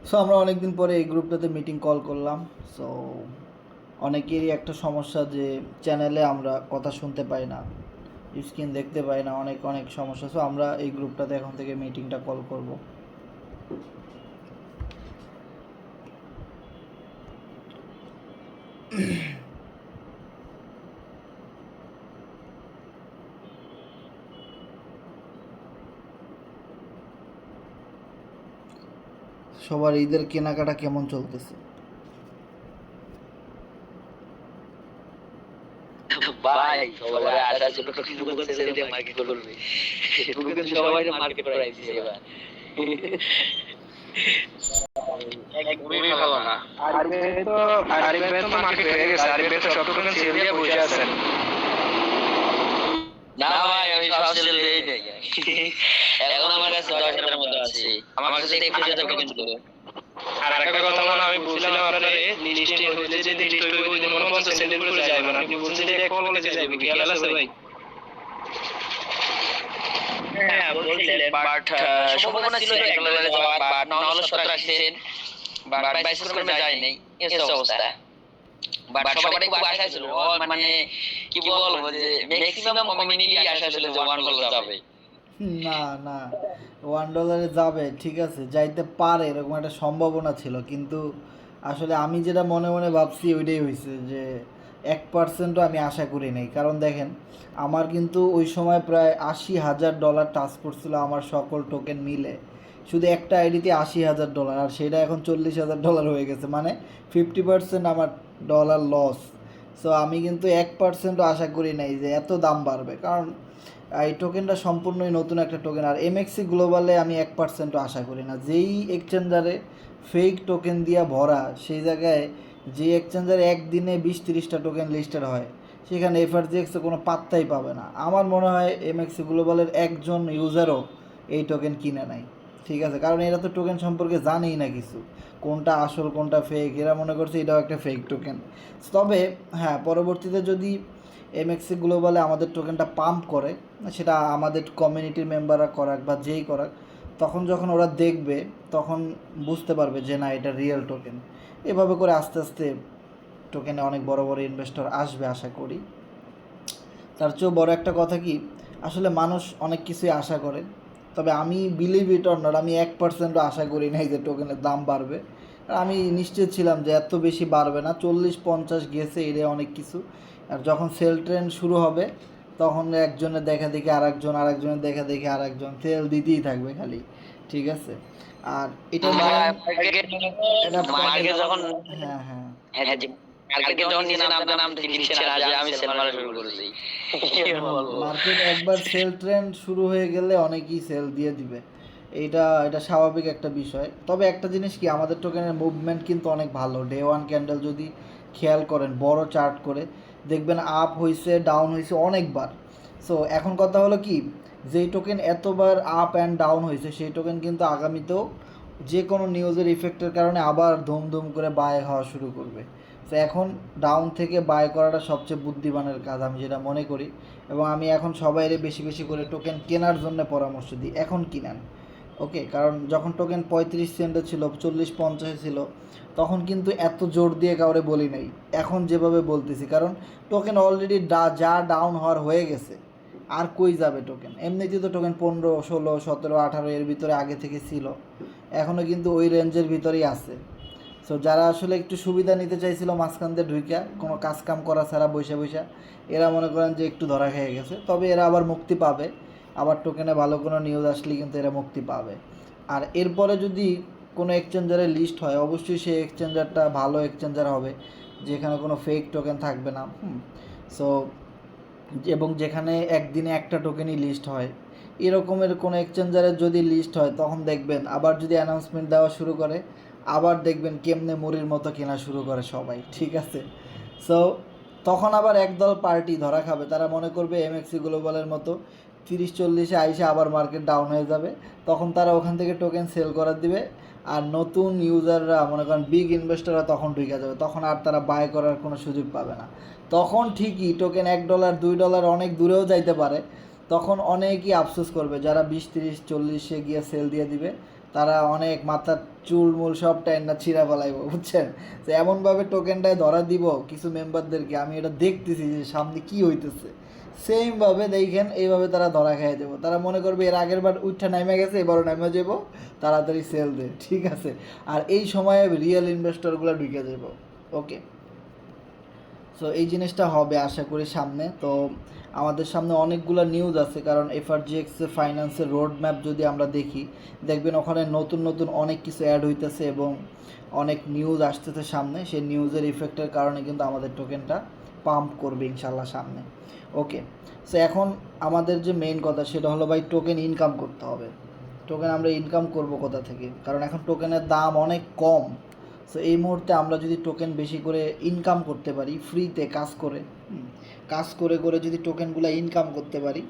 So আমরা অনেক দিন পরে এই গ্রুপটাতে মিটিং কল করলাম। সো অনেকেরই একটা সমস্যা যে চ্যানেলে আমরা কথা শুনতে পাই না, স্ক্রিন দেখতে পাই না, অনেক অনেক সমস্যা। সো আমরা এই গ্রুপটাতে এখন থেকে মিটিংটা কল করব। সবার ঈদের কেনাকাটা কেমন চলতেছে? ভাই সবাই আসার জন্য ফেসবুক সেল দিয়ে মার্কেট করবে। ফেসবুকে কিন্তু সবাই মার্কেট করে আইছে এবার। একদমই ভালো না। আরিফ ভাই তো মার্কেট হয়ে গেছে। আরিফ ভাই তো সব টোকেন সেল দিয়ে বসে আছেন। না ভাই আমি সব সেল দেই নাই। এখন আমার কাছে 10,000 এর মতো আছে। আমার কাছে 21,000 টোকেন ছিল। আর একটা কথা মনে আমি বলছিলাম আপনারে লিস্টে হইলে যে লিস্ট হইব ওই দিন মনে 50 সেন্টের উপরে যাইবে না। আপনি বলছেন যে কল বলে যাইবে কি খেয়াল আছে ভাই? হ্যাঁ বলছিলেন বাট সম্ভাবনা ছিল $1 যাওয়ার বাট না হলো 87 সেন্ট বাট 22 করে যায় নাই এই অবস্থা। বাট সবারই খুব আশা ছিল মানে কি বলবো যে ম্যাক্সিমাম কমিউনিটি আশা ছিল যে $1 যাবে। না না, $1 যাবে ঠিক আছে, যাইতে পারে এরকম একটা সম্ভাবনা ছিল, কিন্তু আসলে আমি যেটা মনে মনে ভাবছি ওইটাই হয়েছে যে 1%ও আমি আশা করি নাই। কারণ দেখেন, আমার কিন্তু ওই সময় প্রায় $80,000 টাচ করছিল আমার সকল টোকেন মিলে, শুধু একটা আইডিতে $80,000, আর সেটা এখন $40,000 হয়ে গেছে, মানে 50% আমার ডলার লস। সো আমি কিন্তু 1%ও আশা করি নাই যে এত দাম বাড়বে, কারণ এই টোকেনটা সম্পূর্ণই নতুন একটা টোকেন। আর এমএক্সি গ্লোবালে আমি 1%ও আশা করি না। যেই এক্সচেঞ্জারে ফেক টোকেন দিয়া ভরা, সেই জায়গায় যে এক্সচেঞ্জারে একদিনে 20-30টা টোকেন লিস্টেড হয়, সেখানে এফআরজিএক্সে কোনো পাত্তাই পাবে না। আমার মনে হয় এমএক্সি গ্লোবালের একজন ইউজারও এই টোকেন কিনে নাই, ঠিক আছে, কারণ এরা তো টোকেন সম্পর্কে জানেই না কিছু, কোনটা আসল কোনটা ফেক। এরা মনে করছে এটাও একটা ফেক টোকেন। তবে হ্যাঁ, পরবর্তীতে যদি এমএক্সি গ্লোবালে আমাদের টোকেনটা পাম্প করে, সেটা আমাদের কমিউনিটির মেম্বাররা করাক বা যেই করাক, তখন যখন ওরা দেখবে তখন বুঝতে পারবে যে না, এটা রিয়েল টোকেন। এভাবে করে আস্তে আস্তে টোকেনে অনেক বড় বড় ইনভেস্টর আসবে আশা করি। তার চেয়েও বড় একটা কথা কি, আসলে মানুষ অনেক কিছুই আশা করে, তবে আমি বিলিভ ইট অর নট, আমি 1%ও আশা করি নাই যে টোকেনের দাম বাড়বে। আর আমি নিশ্চিত ছিলাম যে এত বেশি বাড়বে না, 40-50 গেছে, এটা অনেক কিছু। আর যখন সেল ট্রেন্ড শুরু হবে, তখন একজনের দেখা দেখি আরেকজন, আরেকজনের দেখা দেখি আরেকজন সেল দিতেই থাকবে খালি, ঠিক আছে। আর এটা মার্কেট যখন হ্যাঁ হ্যাঁ, মার্কেট যখন নিজে নাম থেকে দিচ্ছে না যে আমি সেল মারা শুরু করেছি। মার্কেট একবার সেল ট্রেন্ড শুরু হয়ে গেলে অনেকেই সেল দিয়ে দিবে, এটা স্বাভাবিক একটা বিষয়। তবে একটা জিনিস কি, আমাদের টোকেনের মুভমেন্ট কিন্তু অনেক ভালো। ডে ওয়ান ক্যান্ডেল যদি খেয়াল করেন, বড় চার্ট করে দেখবেন আপ হয়েছে, ডাউন হয়েছে অনেকবার। সো এখন কথা হলো কি, যেই টোকেন এতবার আপ অ্যান্ড ডাউন হয়েছে, সেই টোকেন কিন্তু আগামীতেও যে কোনো নিউজের ইফেক্টের কারণে আবার ধুম করে বাই হওয়া শুরু করবে। তো এখন ডাউন থেকে বাই করাটা সবচেয়ে বুদ্ধিমানের কাজ আমি যেটা মনে করি। এবং আমি এখন সবাইরে বেশি বেশি করে টোকেন কেনার জন্য পরামর্শ দিই, এখন কিনেন। ওকে, কারণ যখন টোকেন 35 সেন্টে ছিল, 40-50 ছিল, তখন কিন্তু এত জোর দিয়ে কাউরে বলি নাই, এখন যেভাবে বলতেছি, কারণ টোকেন অলরেডি যা ডাউন হওয়ার হয়ে গেছে, আর কই যাবে টোকেন। এমনিতেই তো টোকেন 15, 16, 17, 18 এর ভিতরে আগে থেকে ছিল, এখনও কিন্তু ওই রেঞ্জের ভিতরেই আছে। সো যারা আসলে একটু সুবিধা নিতে চাইছিল মাঝখান দিয়ে ঢুইকা, কোনো কাজ কাম করা ছাড়া বৈশা বৈশা, এরা মনে করেন যে একটু ধরা খেয়ে গেছে। তবে এরা আবার মুক্তি পাবে, আবার টোকেনে ভালো কোনো নিউজ আসলে কিন্তু এরা মুক্তি পাবে। আর এরপরে যদি কোনো এক্সচেঞ্জারে লিস্ট হয়, অবশ্যই সেই এক্সচেঞ্জারটা ভালো এক্সচেঞ্জার হবে, যেখানে কোনো ফেক টোকেন থাকবে না। সো এবং যেখানে একদিনে একটা টোকেনই লিস্ট হয়, এরকমের কোনো এক্সচেঞ্জারের যদি লিস্ট হয়, তখন দেখবেন আবার যদি অ্যানাউন্সমেন্ট দেওয়া শুরু করে, আবার দেখবেন কেমনে মুড়ির মতো কেনা শুরু করে সবাই, ঠিক আছে। সো তখন আবার একদল পার্টি ধরা খাবে, তারা মনে করবে এমএক্সি গ্লোবালের মতো 30-40-এ আইসে আবার মার্কেট ডাউন হয়ে যাবে, তখন তারা ওখান থেকে টোকেন সেল করার দিবে। আর নতুন ইউজাররা মনে করেন বিগ ইনভেস্টররা তখন ঢুকে যাবে, তখন আর তারা বাই করার কোনো সুযোগ পাবে না। তখন ঠিকই টোকেন $1, $2 অনেক দূরেও যাইতে পারে, তখন অনেকই আফসোস করবে, যারা 20-30-40-এ গিয়ে সেল দিয়ে দিবে, তারা অনেক মাথার চুলমুল সব টাইনা ছিঁড়া ফেলাইব, বুঝছেন? তো এমনভাবে টোকেনটায় ধরা দিব কিছু মেম্বারদেরকে, আমি এটা দেখতেছি যে সামনে কি হইতেছে। সেমভাবে দেখেন এইভাবে তারা ধরা খেয়ে যাবো। তারা মনে করবে এর আগের বার উঠা নামে গেছে, এবারও নামে যাবো, তাড়াতাড়ি সেল দে, ঠিক আছে? আর এই সময়ে রিয়েল ইনভেস্টরগুলো ঢুকে যাবো। ওকে, সো এই জিনিসটা হবে আশা করি সামনে। তো আমাদের সামনে অনেকগুলো নিউজ আছে, কারণ এফআরজিএক্স ফাইন্যান্সের রোড ম্যাপ যদি আমরা দেখি, দেখবেন ওখানে নতুন নতুন অনেক কিছু অ্যাড হইতেছে এবং অনেক নিউজ আসতেছে সামনে। সেই নিউজের ইফেক্টের কারণে কিন্তু আমাদের টোকেনটা পাম্প করবে ইনশাল্লাহ সামনে। ওকে, সো এখন আমাদের যে মেইন কথা সেটা হলো ভাই টোকেন ইনকাম করতে হবে। টোকেন আমরা ইনকাম করব কোথা থেকে? কারণ এখন টোকেনের দাম অনেক কম। সো এই মুহূর্তে আমরা যদি টোকেন বেশি করে ইনকাম করতে পারি, ফ্রিতে কাজ করে কাজ করে করে যদি টোকেনগুলো ইনকাম করতে পারি,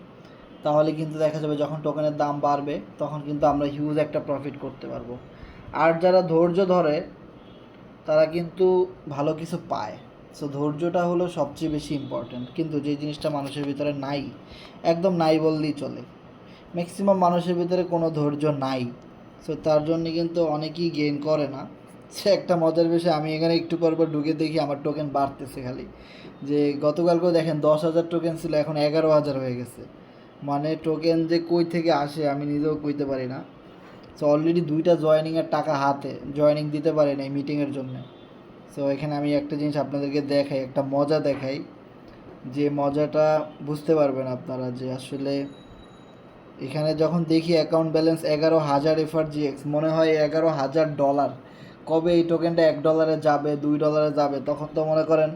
তাহলে কিন্তু দেখা যাবে যখন টোকেনের দাম বাড়বে তখন কিন্তু আমরা হিউজ একটা প্রফিট করতে পারবো। আর যারা ধৈর্য ধরে তারা কিন্তু ভালো কিছু পায়। সো ধৈর্যটা হলো সবচেয়ে বেশি ইম্পর্ট্যান্ট, কিন্তু যে জিনিসটা মানুষের ভিতরে নাই, একদম নাই বললেই চলে। ম্যাক্সিমাম মানুষের ভিতরে কোনো ধৈর্য নাই। সো তার জন্য কিন্তু অনেকেই গেইন করে না। সে একটা মজার বিষয়, আমি এখানে একটু পর পর ঢুকে দেখি আমার টোকেন বাড়তেছে খালি। যে গতকালকেও দেখেন 10,000 টোকেন ছিল, এখন 11,000 হয়ে গেছে। মানে টোকেন যে কই থেকে আসে আমি নিজেও কইতে পারি না। সো অলরেডি 2টা জয়েনিংয়ের টাকা হাতে, জয়েনিং দিতে পারি না এই মিটিংয়ের জন্য। সো এখানে আমি একটা জিনিস আপনাদেরকে দেখাই, একটা মজা দেখাই, যে মজাটা বুঝতে পারবেন আপনারা, যে আসলে এখানে যখন দেখি অ্যাকাউন্ট ব্যালেন্স 11,000 এফআরজিএক্স, মনে হয় $11,000। কবে এই টোকেনটা $1 যাবে, $2 যাবে, তখন তো মনে করেন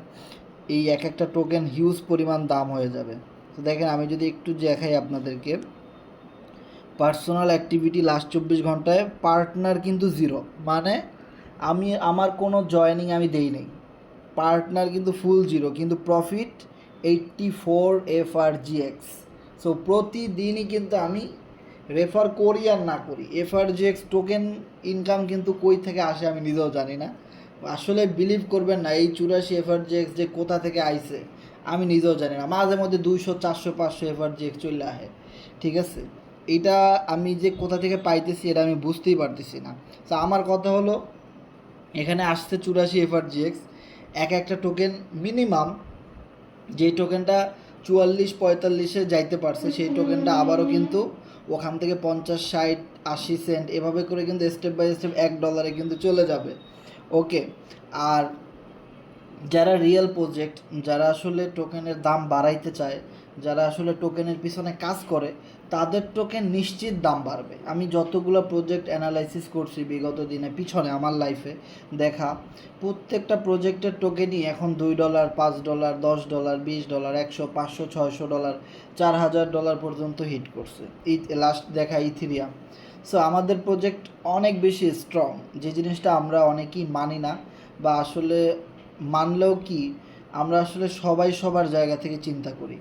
এই এক একটা টোকেন হিউজ পরিমাণ দাম হয়ে যাবে। তো দেখেন আমি যদি একটু দেখাই আপনাদেরকে, পার্সোনাল অ্যাক্টিভিটি লাস্ট 24 ঘন্টায় পার্টনার কিন্তু 0, মানে আমার কোনো জয়েনিং আমি দেই নেই, পার্টনার কিন্তু ফুল 0, কিন্তু প্রফিট 84 এফআরজিএক্স। সো প্রতিদিনই কিন্তু আমি রেফার করি আর না করি, এফআরজিএক্স টোকেন ইনকাম কিন্তু কই থেকে আসে আমি নিজেও জানি না। আসলে বিলিভ করবেন না, এই 84 এফআরজিএক্স যে কোথা থেকে আইছে আমি নিজেও জানি না। মাঝে মধ্যে 200, 400, 500 এফআরজিএক্স চলে আসে, ঠিক আছে? এটা আমি যে কোথা থেকে পাইতেছি এটা আমি বুঝতেই পারতেছি না। তো আমার কথা হলো, এখানে আসছে 84 এফআরজিএক্স, এক একটা টোকেন মিনিমাম, যেই টোকেনটা 44-45-এ যাইতে পারছে সেই টোকেনটা আবারও কিন্তু ওখান থেকে 50, 60, 80 সেন্ট এভাবে করে কিন্তু স্টেপ বাই স্টেপ $1 কিন্তু চলে যাবে। ওকে, আর যারা রিয়েল প্রজেক্ট, যারা আসলে টোকেনের দাম বাড়াইতে চায়, যারা আসলে টোকেনের পিছনে কাজ করে, তাদের টোকেন নিশ্চিত দাম বাড়বে। আমি যতগুলো প্রজেক্ট অ্যানালাইসিস করছি বিগত দিনে পিছনে আমার লাইফে দেখা, প্রত্যেকটা প্রজেক্টের টোকেনই এখন $2, $5, $10, $20, $100, $500, $600, $4,000 পর্যন্ত হিট করছে। এই লাস্ট দেখা ইথিরিয়াম। সো আমাদের প্রজেক্ট অনেক বেশি স্ট্রং, যে জিনিসটা আমরা অনেকেই মানি না, বা আসলে মানলেও কি, আমরা আসলে সবাই সবার জায়গা থেকে চিন্তা করি।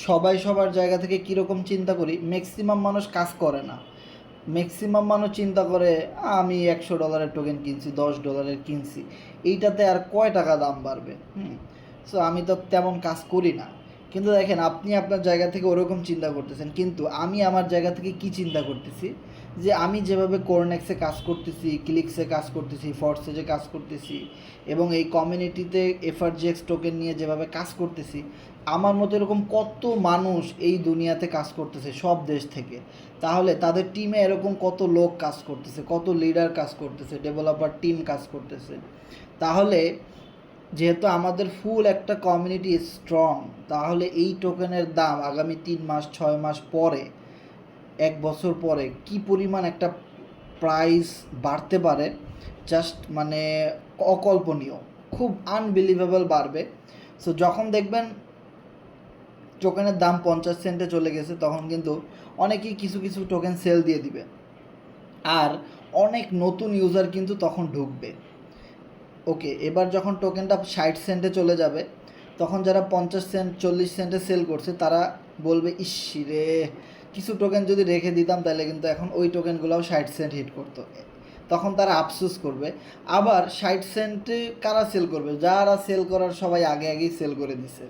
সবাই সবার জায়গা থেকে কীরকম চিন্তা করি, ম্যাক্সিমাম মানুষ কাজ করে না। ম্যাক্সিমাম মানুষ চিন্তা করে আমি $100 টোকেন কিনছি, $10 কিনছি, এইটাতে আর কয় টাকা দাম বাড়বে। সো আমি তো তেমন কাজ করি না। কিন্তু দেখেন আপনি আপনার জায়গা থেকে ওরকম চিন্তা করতেছেন, কিন্তু আমি আমার জায়গা থেকে কি চিন্তা করতেছি, যে আমি যেভাবে কোরনেক্সে কাজ করতেছি, ক্লিক্সে কাজ করতেছি, ফরসেজে কাজ করতেছি, এবং এই কমিউনিটিতে এফআরজিএক্স টোকেন নিয়ে যেভাবে কাজ করতেছি, আমার মতো এরকম কত মানুষ এই দুনিয়াতে কাজ করতেছে সব দেশ থেকে। তাহলে তাদের টিমে এরকম কত লোক কাজ করতেছে, কত লিডার কাজ করতেছে, ডেভেলপার টিম কাজ করতেছে। তাহলে যেহেতু আমাদের ফুল একটা কমিউনিটি স্ট্রং, তাহলে এই টোকেনের দাম আগামী 3 মাস, 6 মাস পরে, 1 বছর পরে কি পরিমাণ একটা প্রাইস বাড়তে পারে, জাস্ট মানে অকল্পনীয়, খুব আনবিলিভেবল বাড়বে। সো যখন দেখবেন টোকেনের দাম 50 সেন্টে চলে গেছে, তখন কিন্তু অনেকেই কিছু কিছু টোকেন সেল দিয়ে দিবে, আর অনেক নতুন ইউজার কিন্তু তখন ঢুকবে। ওকে, এবার যখন টোকেনটা 60 সেন্টে চলে যাবে, তখন যারা 50 সেন্ট, 40 সেন্টে সেল করছে তারা বলবে ইস রে, কিছু টোকেন যদি রেখে দিতাম তাহলে কিন্তু এখন ওই টোকেনগুলোও 60 সেন্ট হিট করতো। তখন তারা আফসোস করবে। আবার 60 সেন্টে কারা সেল করবে? যারা সেল করার সবাই আগে আগেই সেল করে দিছে।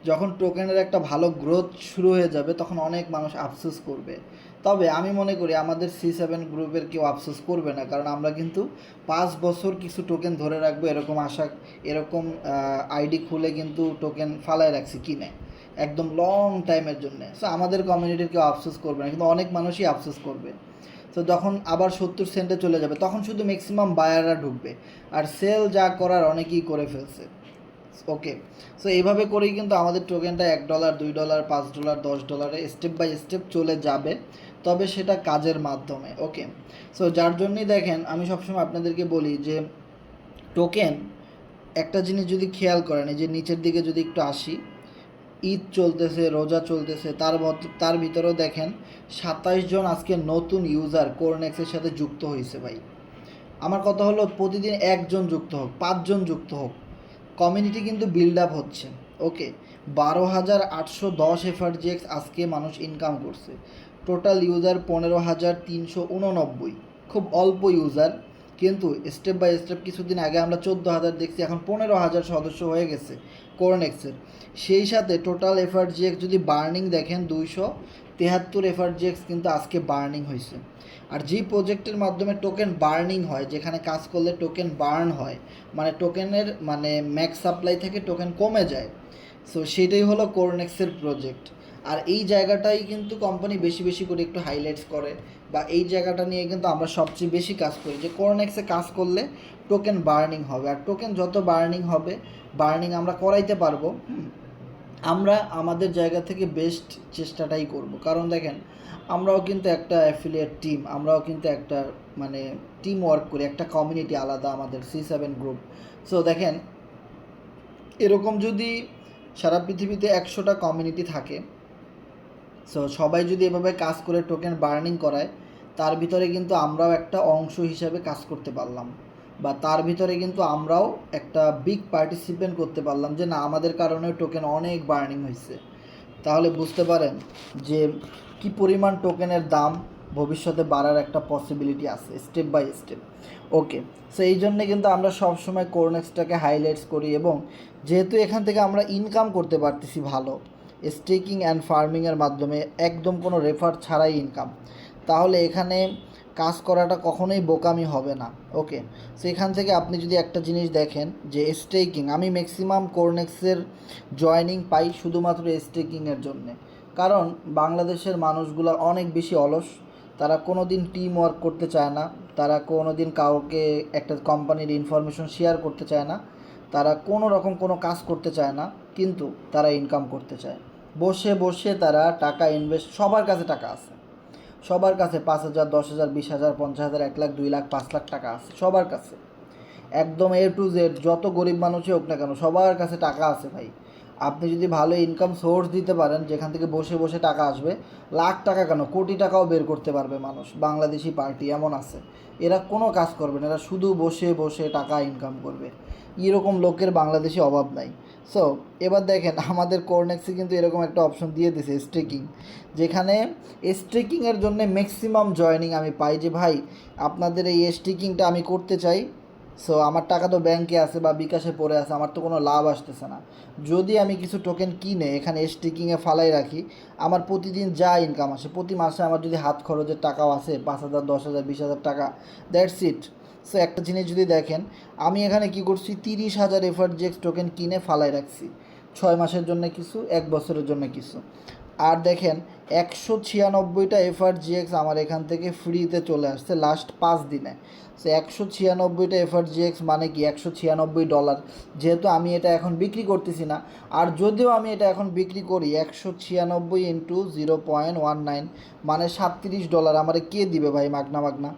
যখন টোকেনের একটা ভালো গ্রোথ শুরু হয়ে যাবে তখন অনেক মানুষ আফসোস করবে তবে আমি মনে করি আমাদের C7 গ্রুপের কেউ আফসোস করবে না, কারণ আমরা কিন্তু 5 বছর কিছু টোকেন ধরে রাখবো এরকম আশা, এরকম আইডি খুলে কিন্তু টোকেন ফালায় রাখছি কিনে একদম লং টাইমের জন্য। সো আমাদের কমিউনিটির কেউ আফসোস করবে না, কিন্তু অনেক মানুষই আফসোস করবে। তো যখন আবার 70 সেন্টে চলে যাবে তখন শুধু ম্যাক্সিমাম বায়াররা ঢুকবে, আর সেল যা করার অনেকেই করে ফেলছে। ওকে, সো এইভাবে করেই কিন্তু আমাদের টোকেনটা $1, $2, $5, $10 স্টেপ বাই স্টেপ চলে যাবে, তবে সেটা কাজের মাধ্যমে। ওকে, সো যার জন্যই দেখেন আমি সবসময় আপনাদেরকে বলি যে টোকেন, একটা জিনিস যদি খেয়াল করেন, এই যে নিচের দিকে যদি একটু আসি, ঈদ চলতেছে, রোজা চলতেছে, তার ভিতরেও দেখেন 27 জন আজকে নতুন ইউজার কোরনেক্সের সাথে যুক্ত হয়েছে ভাই। আমার কথা হলো প্রতিদিন একজন যুক্ত হোক, 5 জন যুক্ত হোক, কমিউনিটি কিন্তু বিল্ড আপ হচ্ছে। ওকে, 12,810 FRGX আজকে মানুষ ইনকাম করছে। টোটাল ইউজার 15,389, খুব অল্প ইউজার, কিন্তু স্টেপ বাই স্টেপ কিছুদিন আগে আমরা 14,000 দেখছি, এখন 15,000 সদস্য হয়ে গেছে কোরনেক্সের। সেই সাথে টোটাল FRGX যদি বার্নিং দেখেন 273 FRGX কিন্তু আজকে বার্নিং হয়েছে। আর যে প্রজেক্টের মাধ্যমে টোকেন বার্নিং হয়, যেখানে কাজ করলে টোকেন বার্ন হয়, মানে টোকেনের মানে ম্যাক্স সাপ্লাই থেকে টোকেন কমে যায়, সো সেটাই হলো কোরনেক্সের প্রজেক্ট। আর এই জায়গাটাই কিন্তু কোম্পানি বেশি বেশি করে একটু হাইলাইটস করে, বা এই জায়গাটা নিয়ে কিন্তু আমরা সবচেয়ে বেশি কাজ করি যে কোরনেক্সে কাজ করলে টোকেন বার্নিং হবে, আর টোকেন যত বার্নিং হবে, বার্নিং আমরা করাইতে পারবো, আমরা আমাদের জায়গা থেকে বেস্ট চেষ্টাটাই করব। কারণ দেখেন আমরাও কিন্তু একটা অ্যাফিলিয়েট টিম, আমরাও কিন্তু একটা মানে টিম ওয়ার্ক করি, একটা কমিউনিটি আলাদা আমাদের C7 গ্রুপ। সো দেখেন এরকম যদি সারা পৃথিবীতে 100টা কমিউনিটি থাকে, সো সবাই যদি এভাবে কাজ করে টোকেন বার্নিং করায়, তার ভিতরে কিন্তু আমরাও একটা অংশ হিসাবে কাজ করতে পারলাম, বা তার ভিতরে কিন্তু আমরাও একটা বিগ পার্টিসিপেন্ট করতে পারলাম, যে না আমাদের কারণে টোকেন অনেক বার্নিং হয়েছে। তাহলে বুঝতে পারেন যে কি পরিমাণ টোকেনের দাম ভবিষ্যতে বাড়ার একটা পসিবিলিটি আছে step by step. Okay, so এই জন্যে কিন্তু আমরা সবসময় কোরনেক্সটাকে হাইলাইটস করি, এবং যেহেতু এখান থেকে আমরা ইনকাম করতে পারতেছি ভালো স্টেকিং অ্যান্ড ফার্মিংয়ের মাধ্যমে, একদম কোনো রেফার ছাড়াই ইনকাম, তাহলে এখানে কাজ করাটা কখনোই বোকামি হবে না। ওকে, সো এখান থেকে আপনি যদি একটা জিনিস দেখেন যে স্টেকিং, আমি ম্যাক্সিমাম কোরনেক্সের জয়নিং পাই শুধুমাত্র স্টেকিংয়ের জন্যে, কারণ বাংলাদেশের মানুষগুলো অনেক বেশি অলস, তারা কোনো দিন টিম ওয়ার্ক করতে চায় না, তারা কোনো দিন কাউকে একটা কোম্পানির ইনফরমেশন শেয়ার করতে চায় না, তারা কোনো রকম কোনো কাজ করতে চায় না, কিন্তু তারা ইনকাম করতে চায়। বসে বসে তারা টাকা ইনভেস্ট, সবার কাছে টাকা আছে, সবার কাছে 5,000, 10,000, 20,000, 50,000, 1 লাখ, 2 লাখ, 5 লাখ টাকা আছে সবার কাছে, একদম A to Z, যত গরিব মানুষই হোক না কেন সবার কাছে টাকা আছে ভাই। আপনি যদি ভালো ইনকাম সোর্স দিতে পারেন, যেখান থেকে বসে বসে টাকা আসবে, লাখ টাকা কেন কোটি টাকাও বের করতে পারবে মানুষ। বাংলাদেশি পার্টি এমন আছে, এরা কোনো কাজ করবে না, এরা শুধু বসে বসে টাকা ইনকাম করবে, এরকম লোকের বাংলাদেশে অভাব নাই। সো এবার দেখেন আমাদের কোরনেক্সে কিন্তু এরকম একটা অপশন দিয়ে দিয়েছে স্টেকিং, যেখানে স্টেকিংয়ের জন্য ম্যাক্সিমাম জয়নিং আমি পাই, যে ভাই আপনাদের এই স্টেকিংটা আমি করতে চাই, সো আমার টাকা তো ব্যাংকে আছে বা বিকাশে পড়ে আছে, আমার তো কোনো লাভ আসতেছে না, যদি আমি কিছু টোকেন কিনে এখানে স্টেকিংয়ে ফালাই রাখি, আমার প্রতিদিন যা ইনকাম আসে, প্রতি মাসে আমার যদি হাত খরচের টাকাও আসে 5,000, 10,000, 20,000 টাকা, দ্যাটস ইট। সো একটা জিনিস যদি দেখেন, আমি এখানে কি করছি, 30,000 FRGX টোকেন কিনে ফালাই রাখছি, 6 মাসের জন্য কিছু, 1 বছরের জন্য কিছু, আর দেখেন 196টা FRGX আমার এখান থেকে ফ্রিতে চলে আসছে লাস্ট 5 দিনে। সো 196টা FRGX মানে কি $196, যেহেতু আমি এটা এখন বিক্রি করতেছি না, আর যদিও আমি এটা এখন বিক্রি করি 196 ইন্টু 0.19 মানে $37, আমারে কে দিবে ভাই মাগনা মাগনা?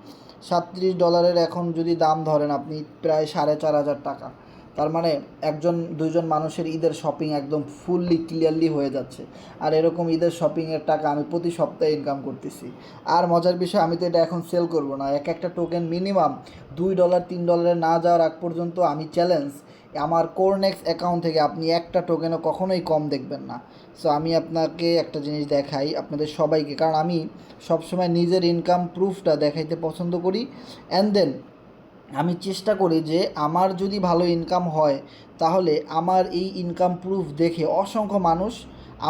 $37 এখন যদি দাম ধরেন আপনি, প্রায় 4,500 টাকা, তার মানে একজন দুইজন মানুষের ঈদের শপিং একদম ফুললি ক্লিয়ারলি হয়ে যাচ্ছে। আর এরকম ঈদের শপিংয়ের টাকা আমি প্রতি সপ্তাহে ইনকাম করতেছি। আর মজার বিষয়, আমি তো এটা এখন সেল করব না, একটা টোকেন মিনিমাম $2, $3 না যাওয়ার আগ পর্যন্ত আমি চ্যালেঞ্জ, আমার কোরনেক্স অ্যাকাউন্ট থেকে আপনি একটা টোকেনও কখনোই কম দেখবেন না। সো আমি আপনাকে একটা জিনিস দেখাই আপনাদের সবাইকে, কারণ আমি সবসময় নিজের ইনকাম প্রুফটা দেখাইতে পছন্দ করি, অ্যান্ড দেন আমি চেষ্টা করি যে আমার যদি ভালো ইনকাম হয়, তাহলে আমার এই ইনকাম প্রুফ দেখে অসংখ্য মানুষ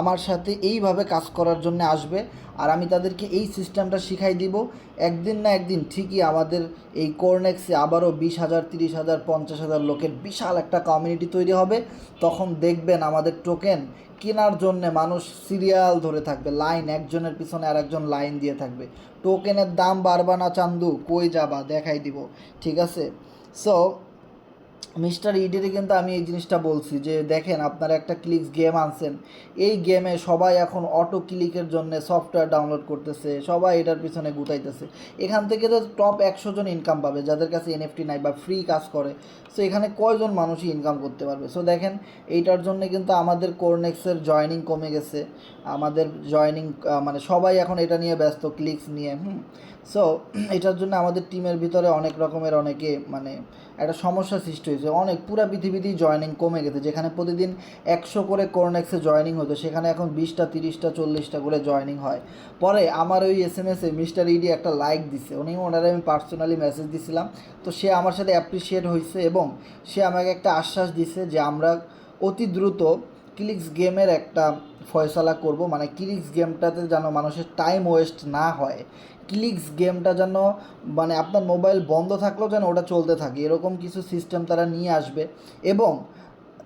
আমার সাথে এইভাবে কাজ করার জন্য আসবে, আর আমি তাদেরকে এই সিস্টেমটা শিখাই দিব। একদিন না একদিন ঠিকই আমাদের এই কোরনেক্সে আবারও 20,000, 30,000, 50,000 লোকের বিশাল একটা কমিউনিটি তৈরি হবে। তখন দেখবেন আমাদের টোকেন কেনার জন্যে মানুষ সিরিয়াল ধরে থাকবে, লাইন, একজনের পিছনে আর একজন লাইন দিয়ে থাকবে। টোকেনের দাম বাড়বা না চান্দু, কই যাবা দেখাই দিব, ঠিক আছে? সো মিস্টার ইডিরে কিন্তু আমি এই জিনিসটা বলছি যে দেখেন, আপনারা একটা ক্লিক্স গেম আনছেন, এই গেমে সবাই এখন অটো ক্লিকের জন্য সফটওয়্যার ডাউনলোড করতেছে, সবাই এটার পিছনে গুতাইতেছে। এখান থেকে তো টপ 100 জন ইনকাম পাবে যাদের কাছে এনএফটি নাই বা ফ্রি কাজ করে। সো এখানে কয়জন মানুষই ইনকাম করতে পারবে? সো দেখেন, এইটার জন্য কিন্তু আমাদের কোরনেক্সের জয়নিং কমে গেছে, আমাদের জয়নিং মানে সবাই এখন এটা নিয়ে ব্যস্ত, ক্লিক্স নিয়ে। সো এটার জন্য আমাদের টিমের ভিতরে অনেক রকমের অনেকে মানে একটা সমস্যা সৃষ্টি হয়েছে, অনেক পুরা পৃথিবীতেই জয়নিং কমে গেছে। যেখানে প্রতিদিন 100 করে কোরনেক্সে জয়নিং হতো, সেখানে এখন 20টা, 30টা, 40টা করে জয়নিং হয়। পরে আমার ওই SMS-এ মিস্টার ইডি একটা লাইক দিছে, ওনারে আমি পার্সোনালি মেসেজ দিছিলাম, তো সে আমার সাথে অ্যাপ্রিসিয়েট হয়েছে এবং সে আমাকে একটা আশ্বাস দিছে যে আমরা অতি দ্রুত ক্লিক্স গেমের একটা ফয়সালা করব, মানে ক্লিক্স গেমটাতে যেন মানুষের টাইম ওয়েস্ট না হয়, ক্লিক্স গেমটা যেন মানে আপনার মোবাইল বন্ধ থাকলেও যেন ওটা চলতে থাকে, এরকম কিছু সিস্টেম তারা নিয়ে আসবে। এবং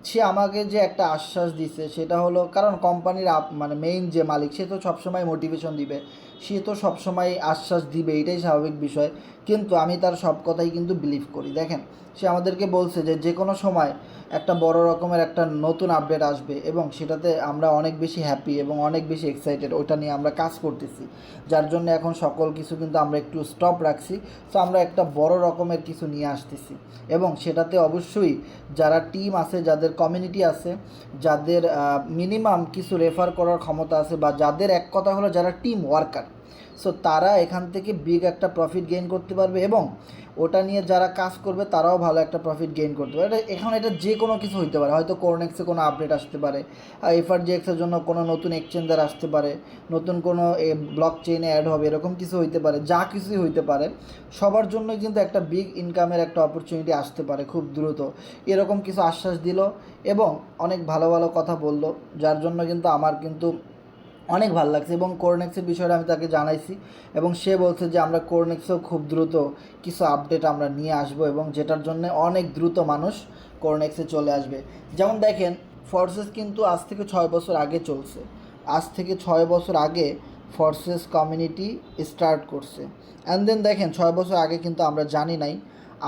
সে আমাকে যে একটা আশ্বাস দিছে সেটা হলো, কারণ কোম্পানির মানে মেইন যে মালিক সে তো সবসময় মোটিভেশন দিবে, সে তো সবসময় আশ্বাস দিবে, এটাই স্বাভাবিক বিষয়। কিন্তু আমি তার সব কথাই কিন্তু বিলিভ করি। দেখেন, সে আমাদেরকে বলছে যে যে কোনো সময় একটা বড় রকমের একটা নতুন আপডেট আসবে এবং সেটাতে আমরা অনেক বেশি হ্যাপি এবং অনেক বেশি এক্সাইটেড, ওটা নিয়ে আমরা কাজ করতেছি, যার জন্য এখন সকল কিছু কিন্তু আমরা একটু স্টপ রাখছি। সো আমরা একটা বড় রকমের কিছু নিয়ে আসতেছি এবং সেটাতে অবশ্যই যারা টিম আছে, যাদের কমিউনিটি আছে, যাদের মিনিমাম কিছু রেফার করার ক্ষমতা আছে, বা যাদের এক কথা হলো যারা টিম ওয়ার্কার, সো তারা এখান থেকে বিগ একটা প্রফিট গেইন করতে পারবে এবং ওটা নিয়ে যারা কাজ করবে তারাও ভালো একটা প্রফিট গেইন করতে পারে। এটা যে কোনো কিছু হইতে পারে, হয়তো কোরনেক্সে কোনো আপডেট আসতে পারে, এফআরজিএক্সের জন্য কোনো নতুন এক্সচেঞ্জার আসতে পারে, নতুন কোনো ব্লক চেইনে অ্যাড হবে, এরকম কিছু হইতে পারে, যা কিছুই হইতে পারে। সবার জন্যই কিন্তু একটা বিগ ইনকামের একটা অপরচুনিটি আসতে পারে খুব দ্রুত, এরকম কিছু আশ্বাস দিল এবং অনেক ভালো ভালো কথা বলল, যার জন্য কিন্তু আমার কিন্তু অনেক ভালো লাগছে। এবং কোরনেক্সের বিষয়টা আমি তাকে জানাইছি এবং সে বলছে যে আমরা কোরনেক্সেও খুব দ্রুত কিছু আপডেট আমরা নিয়ে আসবো এবং যেটার জন্য অনেক দ্রুত মানুষ কোরনেক্সে চলে আসবে। যেমন দেখেন, ফোর্সেস কিন্তু আজ থেকে 6 বছর আগে চলছে, আজ থেকে 6 বছর আগে ফোর্সেস কমিউনিটি স্টার্ট করছে। অ্যান্ড দেন দেখেন, 6 বছর আগে কিন্তু আমরা জানি নাই,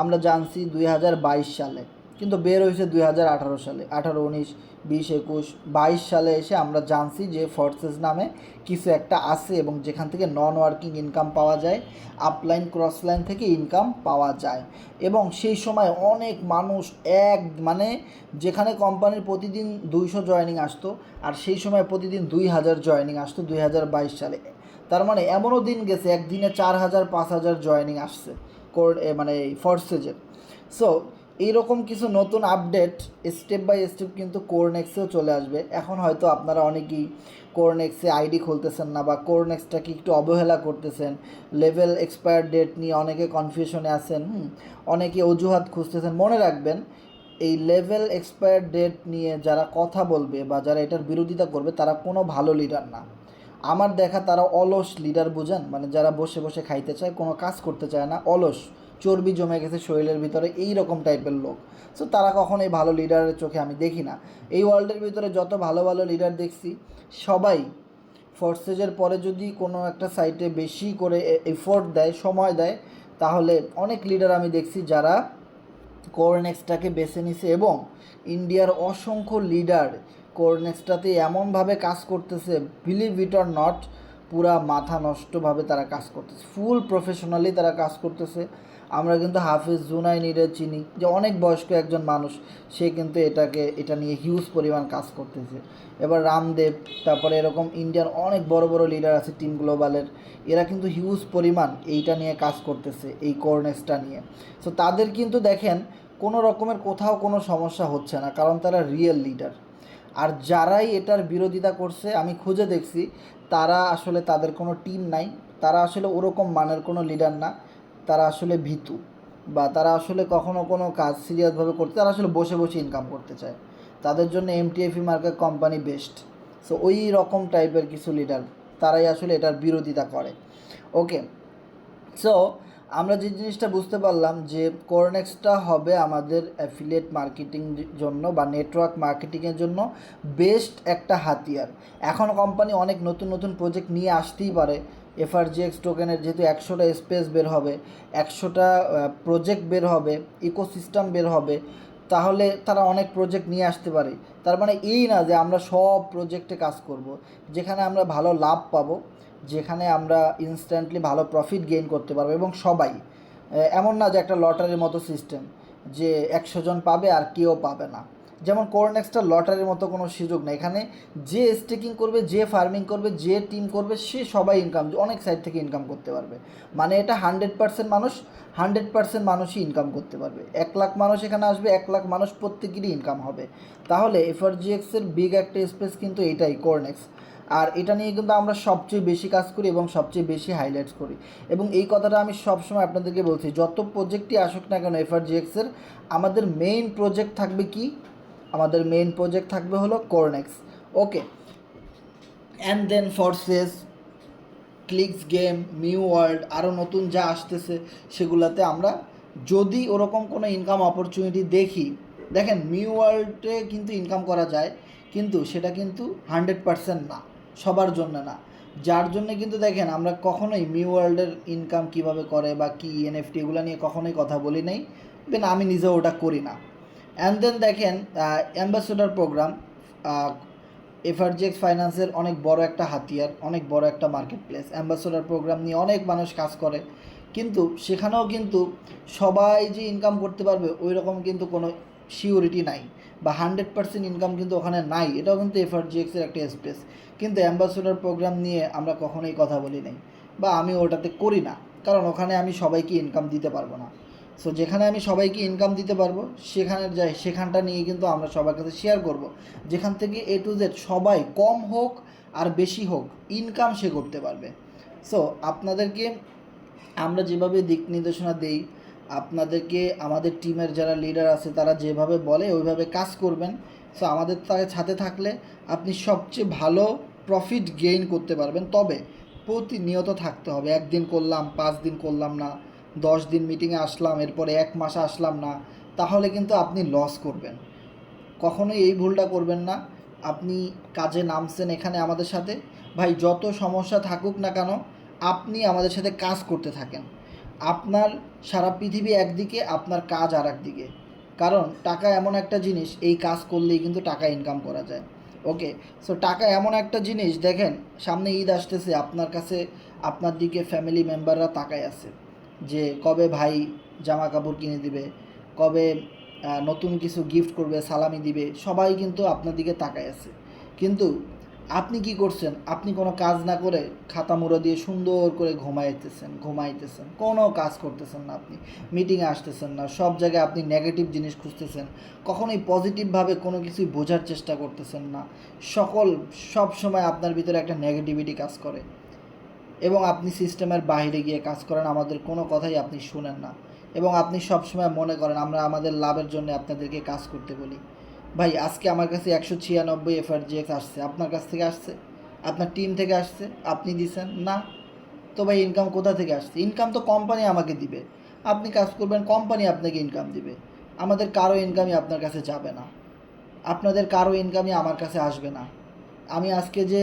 আমরা জানছি 2022 সালে, কিন্তু বের হয়েছে 2018 সালে, 18, 19, 20, 21, 22 সালে এসে আমরা জানছি যে ফোর্সেস নামে কিছু একটা আছে এবং যেখান থেকে নন ওয়ার্কিং ইনকাম পাওয়া যায়, আপলাইন ক্রসলাইন থেকে ইনকাম পাওয়া যায়। এবং সেই সময় অনেক মানুষ মানে যেখানে কোম্পানির প্রতিদিন 200 জয়েনিং আসতো, আর সেই সময় প্রতিদিন 2000 জয়েনিং আসতো 2022 সালে। তার মানে এমনও দিন গেছে একদিনে 4000, 5000 জয়েনিং আসছে মানে ফোর্সেজের। সো এইরকম কিছু নতুন আপডেট স্টেপ বাই স্টেপ কিন্তু কোরনেক্সেও চলে আসবে। এখন হয়তো আপনারা অনেকেই কোরনেক্সে আইডি খুলতেছেন না বা কোরনেক্সটাকে একটু অবহেলা করতেছেন, লেভেল এক্সপায়ার ডেট নিয়ে অনেকে কনফিউশনে আছেন, অনেকে অজুহাত খুঁজতেছেন। মনে রাখবেন, এই লেভেল এক্সপায়ার ডেট নিয়ে যারা কথা বলবে বা যারা এটার বিরোধিতা করবে তারা কোনো ভালো লিডার না। আমার দেখা তারা অলস লিডার, বুঝেন, মানে যারা বসে বসে খাইতে চায়, কোনো কাজ করতে চায় না, অলস, চর্বি জমে গেছে শরীরের ভিতরে, এই রকম টাইপের লোক। সো তারা কখনোই ভালো লিডারের চোখে আমি দেখি না। এই ওয়ার্ল্ডের ভিতরে যত ভালো ভালো লিডার দেখছি সবাই ফোর্সেজের পরে যদি কোনো একটা সাইটে বেশি করে এফোর্ট দেয়, সময় দেয়, তাহলে অনেক লিডার আমি দেখছি যারা কোরনেক্সটাকে বেছে নিছে এবং ইন্ডিয়ার অসংখ্য লিডার কোরনেক্সটাতে এমনভাবে কাজ করতেছে, বিলিভ ইট অর নট, পুরা মাথা নষ্টভাবে তারা কাজ করতেছে, ফুল প্রফেশনালি তারা কাজ করতেছে। আমরা কিন্তু হাফিজ জুনাইনিরে চিনি, যে অনেক বয়স্ক একজন মানুষ, সে কিন্তু এটা নিয়ে হিউজ পরিমাণ কাজ করতেছে। এবার রামদেব, তারপরে এরকম ইন্ডিয়ার অনেক বড় বড় লিডার আছে টিম গ্লোবালের, এরা কিন্তু হিউজ পরিমাণ এইটা নিয়ে কাজ করতেছে, এই কোরনেক্সটা নিয়ে। সো তাদের কিন্তু দেখেন কোনো রকমের কোথাও কোনো সমস্যা হচ্ছে না, কারণ তারা রিয়েল লিডার। আর যারাই এটার বিরোধিতা করছে আমি খুঁজে দেখছি, তারা আসলে তাদের কোনো টিম নাই, তারা আসলে ওরকম মানের কোনো লিডার না, তারা আসলে ভীতু, বা তারা আসলে কখনো কোনো কাজ সিরিয়াসভাবে করতে, তারা আসলে বসে বসে ইনকাম করতে চায়। তাদের জন্য MTFE market company best. So ওই রকম টাইপের কিছু লিডার, তারাই আসলে এটার বিরোধিতা করে। ওকে, সো আমরা যে জিনিসটা বুঝতে পারলাম যে কোরনেক্সটা হবে আমাদের অ্যাফিলিয়েট মার্কেটিং জন্য বা নেটওয়ার্ক মার্কেটিংয়ের জন্য বেস্ট একটা হাতিয়ার। এখন কোম্পানি অনেক নতুন নতুন প্রজেক্ট নিয়ে আসতেই পারে। এফআরজিএক্স টোকেনের যেহেতু 100টা স্পেস বের হবে, 100টা প্রজেক্ট বের হবে, ইকোসিস্টেম বের হবে, তাহলে তারা অনেক প্রজেক্ট নিয়ে আসতে পারে। তার মানে এই না যে আমরা সব প্রজেক্টে কাজ করব। যেখানে আমরা ভালো লাভ পাবো, যেখানে আমরা ইনস্ট্যান্টলি ভালো প্রফিট গেইন করতে পারবো, এবং সবাই, এমন না যে একটা লটারির মতো সিস্টেম যে 100 জন পাবে আর কেউ পাবে না। যেমন কোরনেক্সটা লটারির মতো কোনো সুযোগ নেই। এখানে যে স্টেকিং করবে, যে ফার্মিং করবে, যে টিম করবে, সে সবাই ইনকাম, অনেক সাইড থেকে ইনকাম করতে পারবে। মানে এটা 100% মানুষ, 100% মানুষই ইনকাম করতে পারবে। 1 লাখ মানুষ এখানে আসবে, 1 লাখ মানুষ প্রত্যেকেরই ইনকাম হবে। তাহলে এফআরজিএক্সের বিগ একটা স্পেস কিন্তু এটাই, কোরনেক্স। আর এটা নিয়ে কিন্তু আমরা সবচেয়ে বেশি কাজ করি এবং সবচেয়ে বেশি হাইলাইটস করি। এবং এই কথাটা আমি সবসময় আপনাদেরকে বলছি, যত প্রজেক্টই আসুক না কেন এফআরজিএক্সের, আমাদের মেইন প্রজেক্ট থাকবে কি? আমাদের মেইন প্রজেক্ট থাকবে হলো Cornex. Okay, and then forces, clicks game, mew world, আরও নতুন যা আসতেছে সেগুলোতে আমরা যদি ওরকম কোনো ইনকাম অপরচুনিটি দেখি, দেখেন মিউ ওয়ার্ল্ডে কিন্তু ইনকাম করা যায়, কিন্তু সেটা কিন্তু 100% না, সবার জন্য না। যার জন্য কিন্তু দেখেন আমরা কখনোই মিউ ওয়ার্ল্ডের ইনকাম কিভাবে করে বা কি এনএফটি এগুলো নিয়ে কখনোই কথা বলি নাই, ইভেন আমি নিজেও ওটা করি না। অ্যান্ড দেন দেখেন অ্যাম্বাসেডর প্রোগ্রাম, এফআরজিএক্স ফাইন্যান্সের অনেক বড় একটা হাতিয়ার, অনেক বড় একটা মার্কেট প্লেস। অ্যাম্বাসেডর প্রোগ্রাম নিয়ে অনেক মানুষ কাজ করে, কিন্তু সেখানেও কিন্তু সবাই যে ইনকাম করতে পারবে ওই রকম কিন্তু কোনো সিওরিটি নাই, বা 100% ইনকাম কিন্তু ওখানে নাই। এটাও কিন্তু এফআরজিএক্সের একটা স্পেস। কিন্তু অ্যাম্বাসেডর প্রোগ্রাম নিয়ে আমরা কখনোই কথা বলি নাই, বা আমি ওটাতে করি না, কারণ ওখানে আমি সবাইকে ইনকাম দিতে পারবো না। সো যেখানে আমি সবাইকে ইনকাম দিতে পারবো সেখানটা নিয়ে কিন্তু আমরা সবার কাছে শেয়ার করব, যেখান থেকে A to Z সবাই কম হোক আর বেশি হোক ইনকাম সে করতে পারবে। সো আপনাদেরকে আমরা যেভাবে দিক নির্দেশনা দেই, আপনাদেরকে আমাদের টিমের যারা লিডার আছে তারা যেভাবে বলে ওইভাবে কাজ করবেন। সো আমাদের সাথে থাকলে আপনি সবচেয়ে ভালো প্রফিট গেইন করতে পারবেন। তবে প্রতিনিয়ত থাকতে হবে। একদিন করলাম, 5 দিন করলাম না, 10 দিন মিটিংয়ে আসলাম, এরপরে 1 মাস আসলাম না, তাহলে কিন্তু আপনি লস করবেন। কখনোই এই ভুলটা করবেন না। আপনি কাজে নামছেন এখানে আমাদের সাথে, ভাই যত সমস্যা থাকুক না কেন আপনি আমাদের সাথে কাজ করতে থাকেন। আপনার সারা পৃথিবী একদিকে, আপনার কাজ আর একদিকে। কারণ টাকা এমন একটা জিনিস, এই কাজ করলেই কিন্তু টাকা ইনকাম করা যায়। ওকে, সো টাকা এমন একটা জিনিস, দেখেন সামনে ঈদ আসতেছে, আপনার কাছে, আপনার দিকে ফ্যামিলি মেম্বাররা তাকায় আছে যে কবে ভাই জামা কাপড় কিনে দিবে, কবে নতুন কিছু গিফট করবে, সালামি দিবে, সবাই কিন্তু আপনার দিকে তাকায় আছে। কিন্তু আপনি কি করছেন? আপনি কোনো কাজ না করে খাতা মুড়ো দিয়ে সুন্দর করে ঘুমাইতেছেন, কোনো কাজ করতেছেন না। আপনি মিটিংয়ে আসতেছেন না, সব জায়গায় আপনি নেগেটিভ জিনিস খুঁজতেছেন, কখনোই পজিটিভভাবে কোনো কিছুই বোঝার চেষ্টা করতেছেন না। সব সময় আপনার ভিতরে একটা নেগেটিভিটি কাজ করে, এবং আপনি সিস্টেমের বাইরে গিয়ে কাজ করেন, আমাদের কোনো কথাই আপনি শুনেন না, এবং আপনি সবসময় মনে করেন আমরা আমাদের লাভের জন্য আপনাদেরকে কাজ করতে বলি। ভাই আজকে আমার কাছে 196 এফআরজিএক্স আসছে, আপনার কাছ থেকে আসছে? আপনার টিম থেকে আসছে? আপনি দিছেন না? তো ভাই ইনকাম কোথা থেকে আসছে? ইনকাম তো কোম্পানি আমাকে দিবে। আপনি কাজ করবেন, কোম্পানি আপনাকে ইনকাম দিবে। আমাদের কারো ইনকামই আপনার কাছে যাবে না, আপনাদের কারো ইনকামই আমার কাছে আসবে না। আমি আজকে যে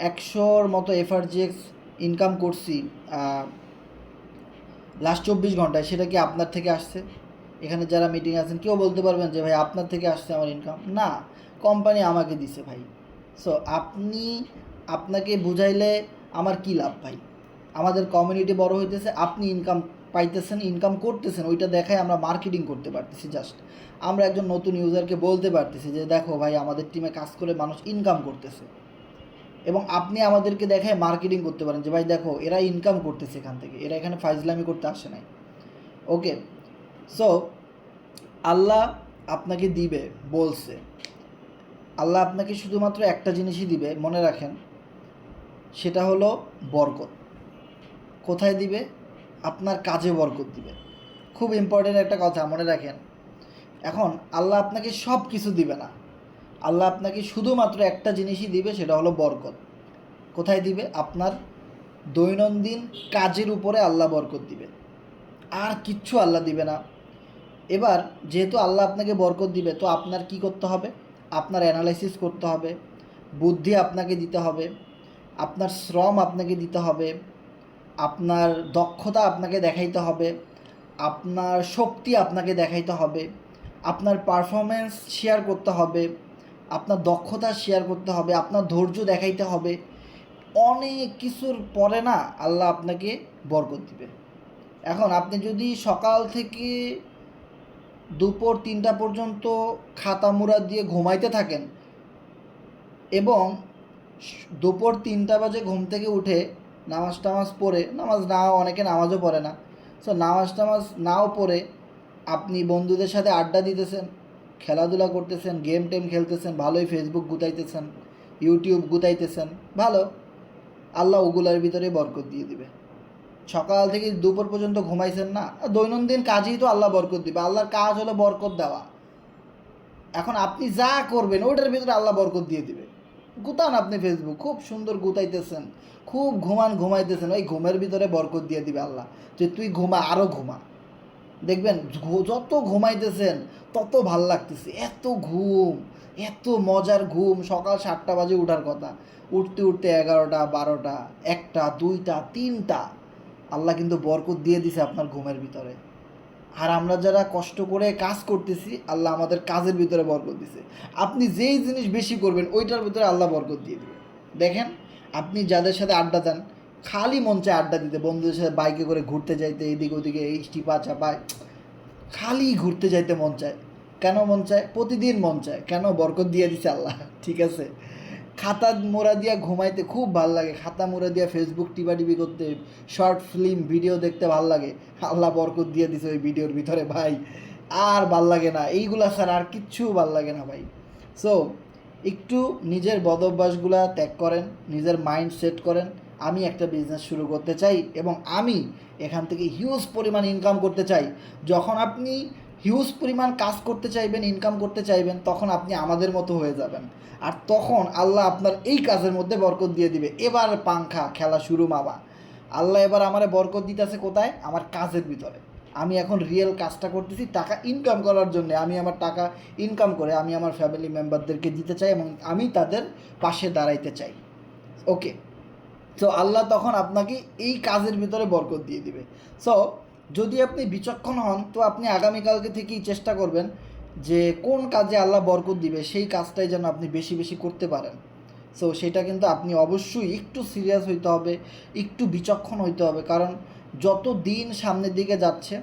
100-র মতো এফআরজিএক্স ইনকাম করছি লাস্ট 24 ঘন্টায়, সেটা কি আপনার থেকে আসছে? এখানে যারা মিটিং আছেন কেউ বলতে পারবেন যে ভাই আপনার থেকে আসছে আমার ইনকাম? না, কোম্পানি আমাকে দিছে ভাই। সো আপনাকে বুঝাইলে আমার কী লাভ ভাই? আমাদের কমিউনিটি বড় হইতেছে, আপনি ইনকাম পাইতেছেন, ইনকাম করতেছেন, ওইটা দেখায় আমরা মার্কেটিং করতে পারতেছি। জাস্ট আমরা একজন নতুন ইউজারকে বলতে পারতেছি যে দেখো ভাই আমাদের টিমে কাজ করে মানুষ ইনকাম করতেছে, এবং আপনি আমাদেরকে দেখায় মার্কেটিং করতে পারেন যে ভাই দেখো এরা ইনকাম করতেছে এখান থেকে, এরা এখানে ফাইজলামি করতে আসে নাই। ওকে, সো আল্লাহ আপনাকে দিবে বলছে, আল্লাহ আপনাকে শুধুমাত্র একটা জিনিসই দিবে, মনে রাখেন, সেটা হলো বরকত। কোথায় দিবে? আপনার কাজে বরকত দিবে। খুব ইম্পর্টেন্ট একটা কথা মনে রাখেন। এখন আল্লাহ আপনাকে সব কিছু দিবে না, আল্লাহ আপনাকে শুধুমাত্র একটা জিনিসই দিবে, সেটা হলো বরকত। কোথায় দিবে? আপনার দৈনন্দিন কাজের উপরে আল্লাহ বরকত দিবে, আর কিচ্ছু আল্লাহ দিবে না। এবার যেহেতু আল্লাহ আপনাকে বরকত দিবে, তো আপনার কি করতে হবে? আপনার অ্যানালাইসিস করতে হবে, বুদ্ধি আপনাকে দিতে হবে, আপনার শ্রম আপনাকে দিতে হবে, আপনার দক্ষতা আপনাকে দেখাইতে হবে, আপনার শক্তি আপনাকে দেখাইতে হবে, আপনার পারফরমেন্স শেয়ার করতে হবে, আপনার দক্ষতা শেয়ার করতে হবে, আপনার ধৈর্য দেখাইতে হবে। অনেক কিছুর পরে না আল্লাহ আপনাকে বরকত দিবে। এখন আপনি যদি সকাল থেকে দুপুর 3টা পর্যন্ত খাতা মুড়া দিয়ে ঘুমাইতে থাকেন এবং দুপুর 3টা বাজে ঘুম থেকে উঠে নামাজ টামাজ পড়ে, নামাজ নাও, অনেকে নামাজও পড়ে না, সো নামাজ টামাজ নাও পড়ে আপনি বন্ধুদের সাথে আড্ডা দিতেছেন, খেলাধুলা করতেছেন, গেম টেম খেলতেছেন, ভালোই ফেসবুক গুতাইতেছেন, ইউটিউব গুতাইতেছেন, ভালো, আল্লাহ ওগুলার ভিতরে বরকত দিয়ে দিবে। সকাল থেকে দুপুর পর্যন্ত ঘুমাইছেন না, দৈনন্দিন কাজেই তো আল্লাহ বরকত দিবে। আল্লাহর কাজ হলো বরকত দেওয়া। এখন আপনি যা করবেন ওইটার ভিতরে আল্লাহ বরকত দিয়ে দিবে। গুতান আপনি ফেসবুক, খুব সুন্দর গুতাইতেছেন, খুব ঘুমাইতেছেন, ওই ঘুমের ভিতরে বরকত দিয়ে দিবে আল্লাহ, যে তুই ঘুমা, আরও ঘুমা। দেখবেন যত ঘুমাইতেছেন তত ভাল লাগতেছে, এত ঘুম, এত মজার ঘুম। সকাল 7টা বাজে উঠার কথা, উঠতে উঠতে 11টা, 12টা, 1টা, 2টা, 3টা, আল্লাহ কিন্তু বরকত দিয়ে দিছে আপনার ঘুমের ভিতরে। আর আমরা যারা কষ্ট করে কাজ করতেছি, আল্লাহ আমাদের কাজের ভিতরে বরকত দিছে। আপনি যেই জিনিস বেশি করবেন ওইটার ভিতরে আল্লাহ বরকত দিয়ে দেবে। দেখেন, আপনি যাদের সাথে আড্ডা দেন, খালি মন চায় আড্ডা দিতে, বন্ধুদের সাথে বাইকে করে ঘুরতে যাইতে, এদিকে ওদিকে এই টিপা চাপায়, খালি ঘুরতে যাইতে মন চায়। কেন মন চায়? প্রতিদিন মন চায়। কেন? বরকত দিয়ে দিছে আল্লাহ, ঠিক আছে। খাতা মোড়া দিয়া ঘুমাইতে খুব ভাল লাগে, খাতা মোড়া দিয়া ফেসবুক টিপাটিপি করতে, শর্ট ফিল্ম ভিডিও দেখতে ভাল লাগে, আল্লাহ বরকত দিয়ে দিছে ওই ভিডিওর ভিতরে ভাই। আর ভাল লাগে না এইগুলা ছাড়া, আর কিচ্ছু ভাল লাগে না ভাই। সো একটু নিজের বদ অভ্যাসগুলা ত্যাগ করেন, নিজের মাইন্ড সেট করেন, আমি একটা বিজনেস শুরু করতে চাই এবং আমি এখান থেকে হিউজ পরিমাণ ইনকাম করতে চাই। যখন আপনি হিউজ পরিমাণ কাজ করতে চাইবেন, ইনকাম করতে চাইবেন, তখন আপনি আমাদের মতো হয়ে যাবেন, আর তখন আল্লাহ আপনার এই কাজের মধ্যে বরকত দিয়ে দিবে। এবার পাংখা খেলা শুরু মামা। আল্লাহ এবার আমারে বরকত দিতেছে কোথায়? আমার কাজের ভিতরে। আমি এখন রিয়েল কাজটা করতেছি টাকা ইনকাম করার জন্য। আমি আমার টাকা ইনকাম করে আমি আমার ফ্যামিলি মেম্বারদেরকে দিতে চাই এবং আমি তাদের পাশে দাঁড়াইতে চাই। ওকে, সো আল্লাহ তখন আপনাকে এই কাজের ভিতরে বরকত দিয়ে দিবে। সো যদি আপনি বিচক্ষণ হন, তো আপনি আগামীকালকে থেকেই চেষ্টা করবেন যে কোন কাজে আল্লাহ বরকত দিবে সেই কাজটাই যেন আপনি বেশি বেশি করতে পারেন। সো সেটা কিন্তু আপনি অবশ্যই একটু সিরিয়াস হইতে হবে, একটু বিচক্ষণ হইতে হবে, কারণ যত দিন সামনের দিকে যাচ্ছে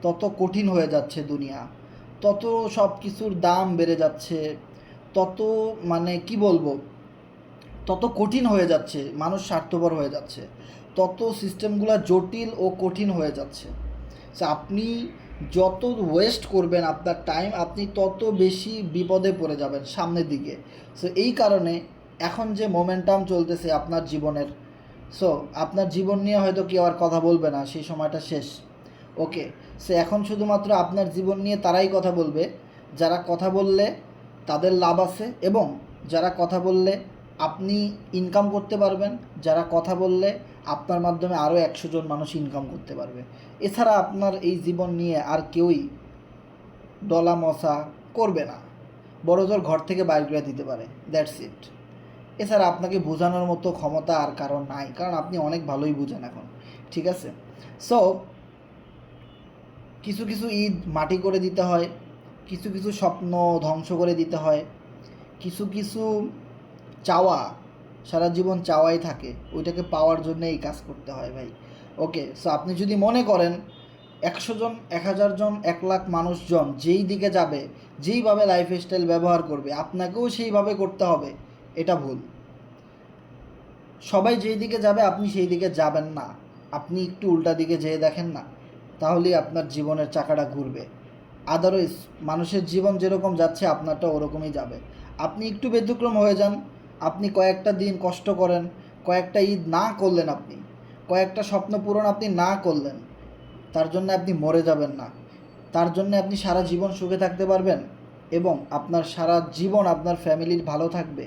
তত কঠিন হয়ে যাচ্ছে দুনিয়া, তত সব কিছুর দাম বেড়ে যাচ্ছে, তত মানে কি বলবো, তত কঠিন হয়ে যাচ্ছে, মানুষ স্বার্থপর হয়ে যাচ্ছে, তত সিস্টেমগুলো জটিল ও কঠিন হয়ে যাচ্ছে। সো আপনি যত ওয়েস্ট করবেন আপনার টাইম, আপনি তত বেশি বিপদে পড়ে যাবেন সামনের দিকে। সো এই কারণে এখন যে মোমেন্টাম চলতেছে আপনার জীবনের, সো আপনার জীবন নিয়ে হয়তো কেউ আর কথা বলবে না, সেই সময়টা শেষ। ওকে, সো এখন শুধুমাত্র আপনার জীবন নিয়ে তারাই কথা বলবে যারা কথা বললে তাদের লাভ আছে, এবং যারা কথা বললে আপনি ইনকাম করতে পারবেন, যারা কথা বললে আপনার মাধ্যমে আরও 100 জন মানুষ ইনকাম করতে পারবে। এছাড়া আপনার এই জীবন নিয়ে আর কেউই ডলা মশা করবে না, বড়জোর ঘর থেকে বাইর করে দিতে পারে, দ্যাটস ইট। এছাড়া আপনাকে বোঝানোর মতো ক্ষমতা আর কারণ নাই, কারণ আপনি অনেক ভালোই বুঝেন এখন, ঠিক আছে। সো কিছু কিছু ঈদ মাটি করে দিতে হয়, কিছু কিছু স্বপ্ন ধ্বংস করে দিতে হয়, কিছু কিছু চাওয়া সারা জীবন চাওয়াই থাকে, ওইটাকে পাওয়ার জন্য এই কাজ করতে হয় ভাই। ওকে, সো আপনি যদি মনে করেন 100 জন, 1000 জন, 1 লাখ মানুষজন যেই দিকে যাবে, যেইভাবে লাইফস্টাইল ব্যবহার করবে, আপনাকেও সেইভাবে করতে হবে, এটা ভুল। সবাই যেই দিকে যাবে আপনি সেই দিকে যাবেন না, আপনি একটু উল্টা দিকে যেয়ে দেখেন না, তাহলেই আপনার জীবনের চাকাটা ঘুরবে। আদারওয়াইজ মানুষের জীবন যেরকম যাচ্ছে আপনারটা ওরকমই যাবে। আপনি একটু ব্যতিক্রম হয়ে যান, আপনি কয়েকটা দিন কষ্ট করেন, কয়েকটা ঈদ না করলেন, আপনি কয়েকটা স্বপ্ন পূরণ আপনি না করলেন, তার জন্য আপনি মরে যাবেন না, তার জন্য আপনি সারা জীবন সুখে থাকতে পারবেন, এবং আপনার সারা জীবন আপনার ফ্যামিলির ভালো থাকবে?